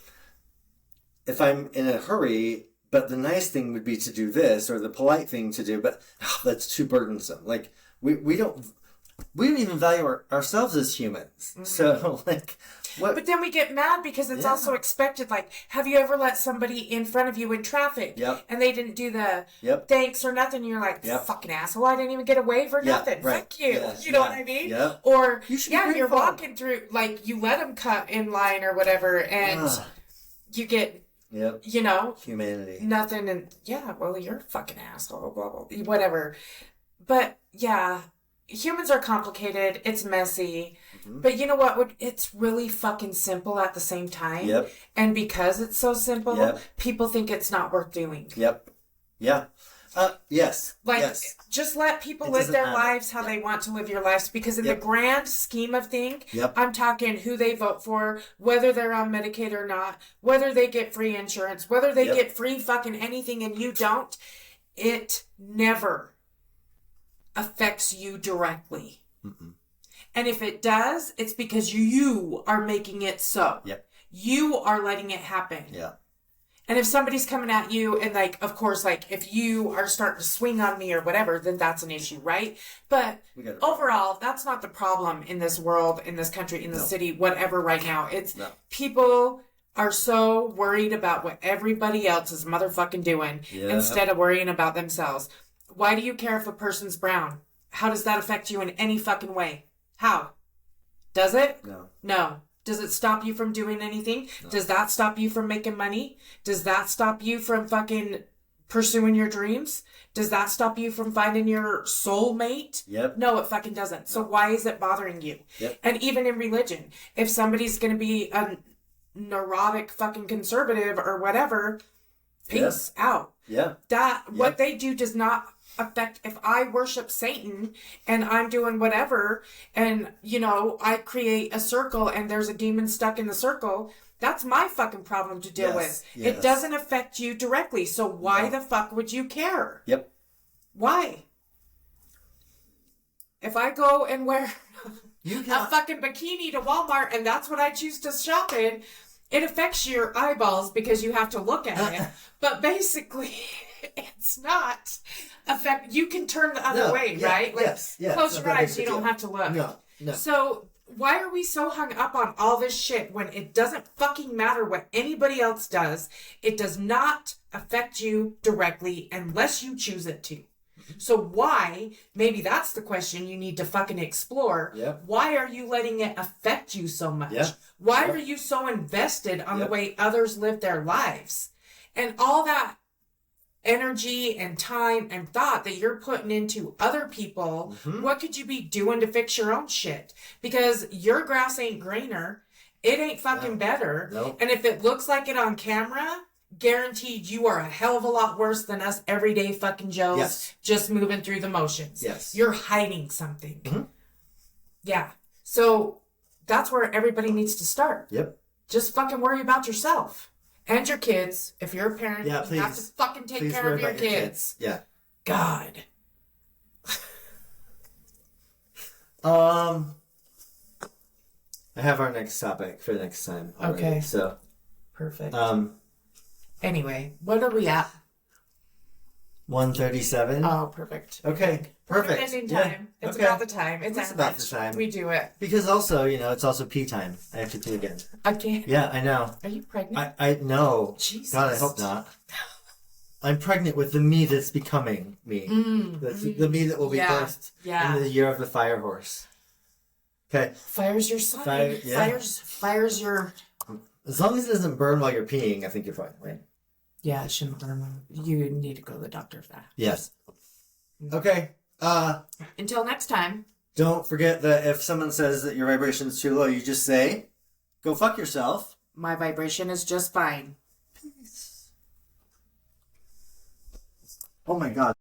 if I'm in a hurry, but the nice thing would be to do this, or the polite thing to do, but that's too burdensome. Like, we don't even value ourselves as humans. So, like, what? But then we get mad because it's also expected. Like, have you ever let somebody in front of you in traffic and they didn't do the thanks or nothing? You're like, fucking asshole, I didn't even get a wave or nothing. Fuck you. You know what I mean? Or, you're walking through, like, you let them cut in line or whatever, and you get... you know, humanity, nothing, and well, you're a fucking asshole, blah, blah, blah, whatever. But humans are complicated. It's messy, but you know what? It's really fucking simple at the same time. And because it's so simple, people think it's not worth doing. Yeah. Yes. Like, yes. just let people It live doesn't their matter. lives how they want to live your lives. Because in the Yep. grand scheme of things, Yep. I'm talking who they vote for, whether they're on Medicaid or not, whether they get free insurance, whether they Yep. get free fucking anything and you don't. It never affects you directly. Mm-mm. And if it does, it's because you are making it so. Yep. You are letting it happen. Yeah. And if somebody's coming at you and like, of course, like if you are starting to swing on me or whatever, then that's an issue, right? But overall, that's not the problem in this world, in this country, in the city, whatever right now. It's people are so worried about what everybody else is motherfucking doing instead of worrying about themselves. Why do you care if a person's brown? How does that affect you in any fucking way? How? Does it? No. Does it stop you from doing anything? No. Does that stop you from making money? Does that stop you from fucking pursuing your dreams? Does that stop you from finding your soulmate? Yep. No, it fucking doesn't. So why is it bothering you? Yep. And even in religion, if somebody's going to be a neurotic fucking conservative or whatever, peace out. Yeah. What they do does not affect. If I worship Satan and I'm doing whatever and, you know, I create a circle and there's a demon stuck in the circle, that's my fucking problem to deal with. Yes. It doesn't affect you directly. So why the fuck would you care? Yep. Why? If I go and wear a fucking bikini to Walmart and that's what I choose to shop in, it affects your eyeballs because you have to look at it. But basically, it's not affect. You can turn the other way, right? Like, close your eyes, you don't have to look. No. So why are we so hung up on all this shit when it doesn't fucking matter what anybody else does? It does not affect you directly unless you choose it to. So why, maybe that's the question you need to fucking explore. Yep. Why are you letting it affect you so much? Yep. Why are you so invested on the way others live their lives? And all that energy and time and thought that you're putting into other people, what could you be doing to fix your own shit? Because your grass ain't greener. It ain't fucking better. Nope. And if it looks like it on camera, guaranteed you are a hell of a lot worse than us everyday fucking Joes just moving through the motions. Yes. You're hiding something. Mm-hmm. Yeah. So that's where everybody needs to start. Yep. Just fucking worry about yourself. And your kids. If you're a parent, you have to fucking take care of your kids. Yeah. God. I have our next topic for next time already. Okay. So. Perfect. Anyway, what are we at? 1:37. Oh, perfect. Okay. Perfect. Ending time. Yeah. It's about the time. It's about the time. We do it. Because also, you know, it's also pee time. I have to pee again. Again? Yeah, I know. Are you pregnant? I know. Jesus. God, I hope not. I'm pregnant with the me that's becoming me. The me that will be birthed in the year of the fire horse. Okay. Fire's your sign. Fire's your... As long as it doesn't burn while you're peeing, I think you're fine, right? Yeah, it shouldn't burn. You need to go to the doctor for that. Yes. Okay. Until next time. Don't forget that if someone says that your vibration is too low, you just say, go fuck yourself. My vibration is just fine. Peace. Oh my God.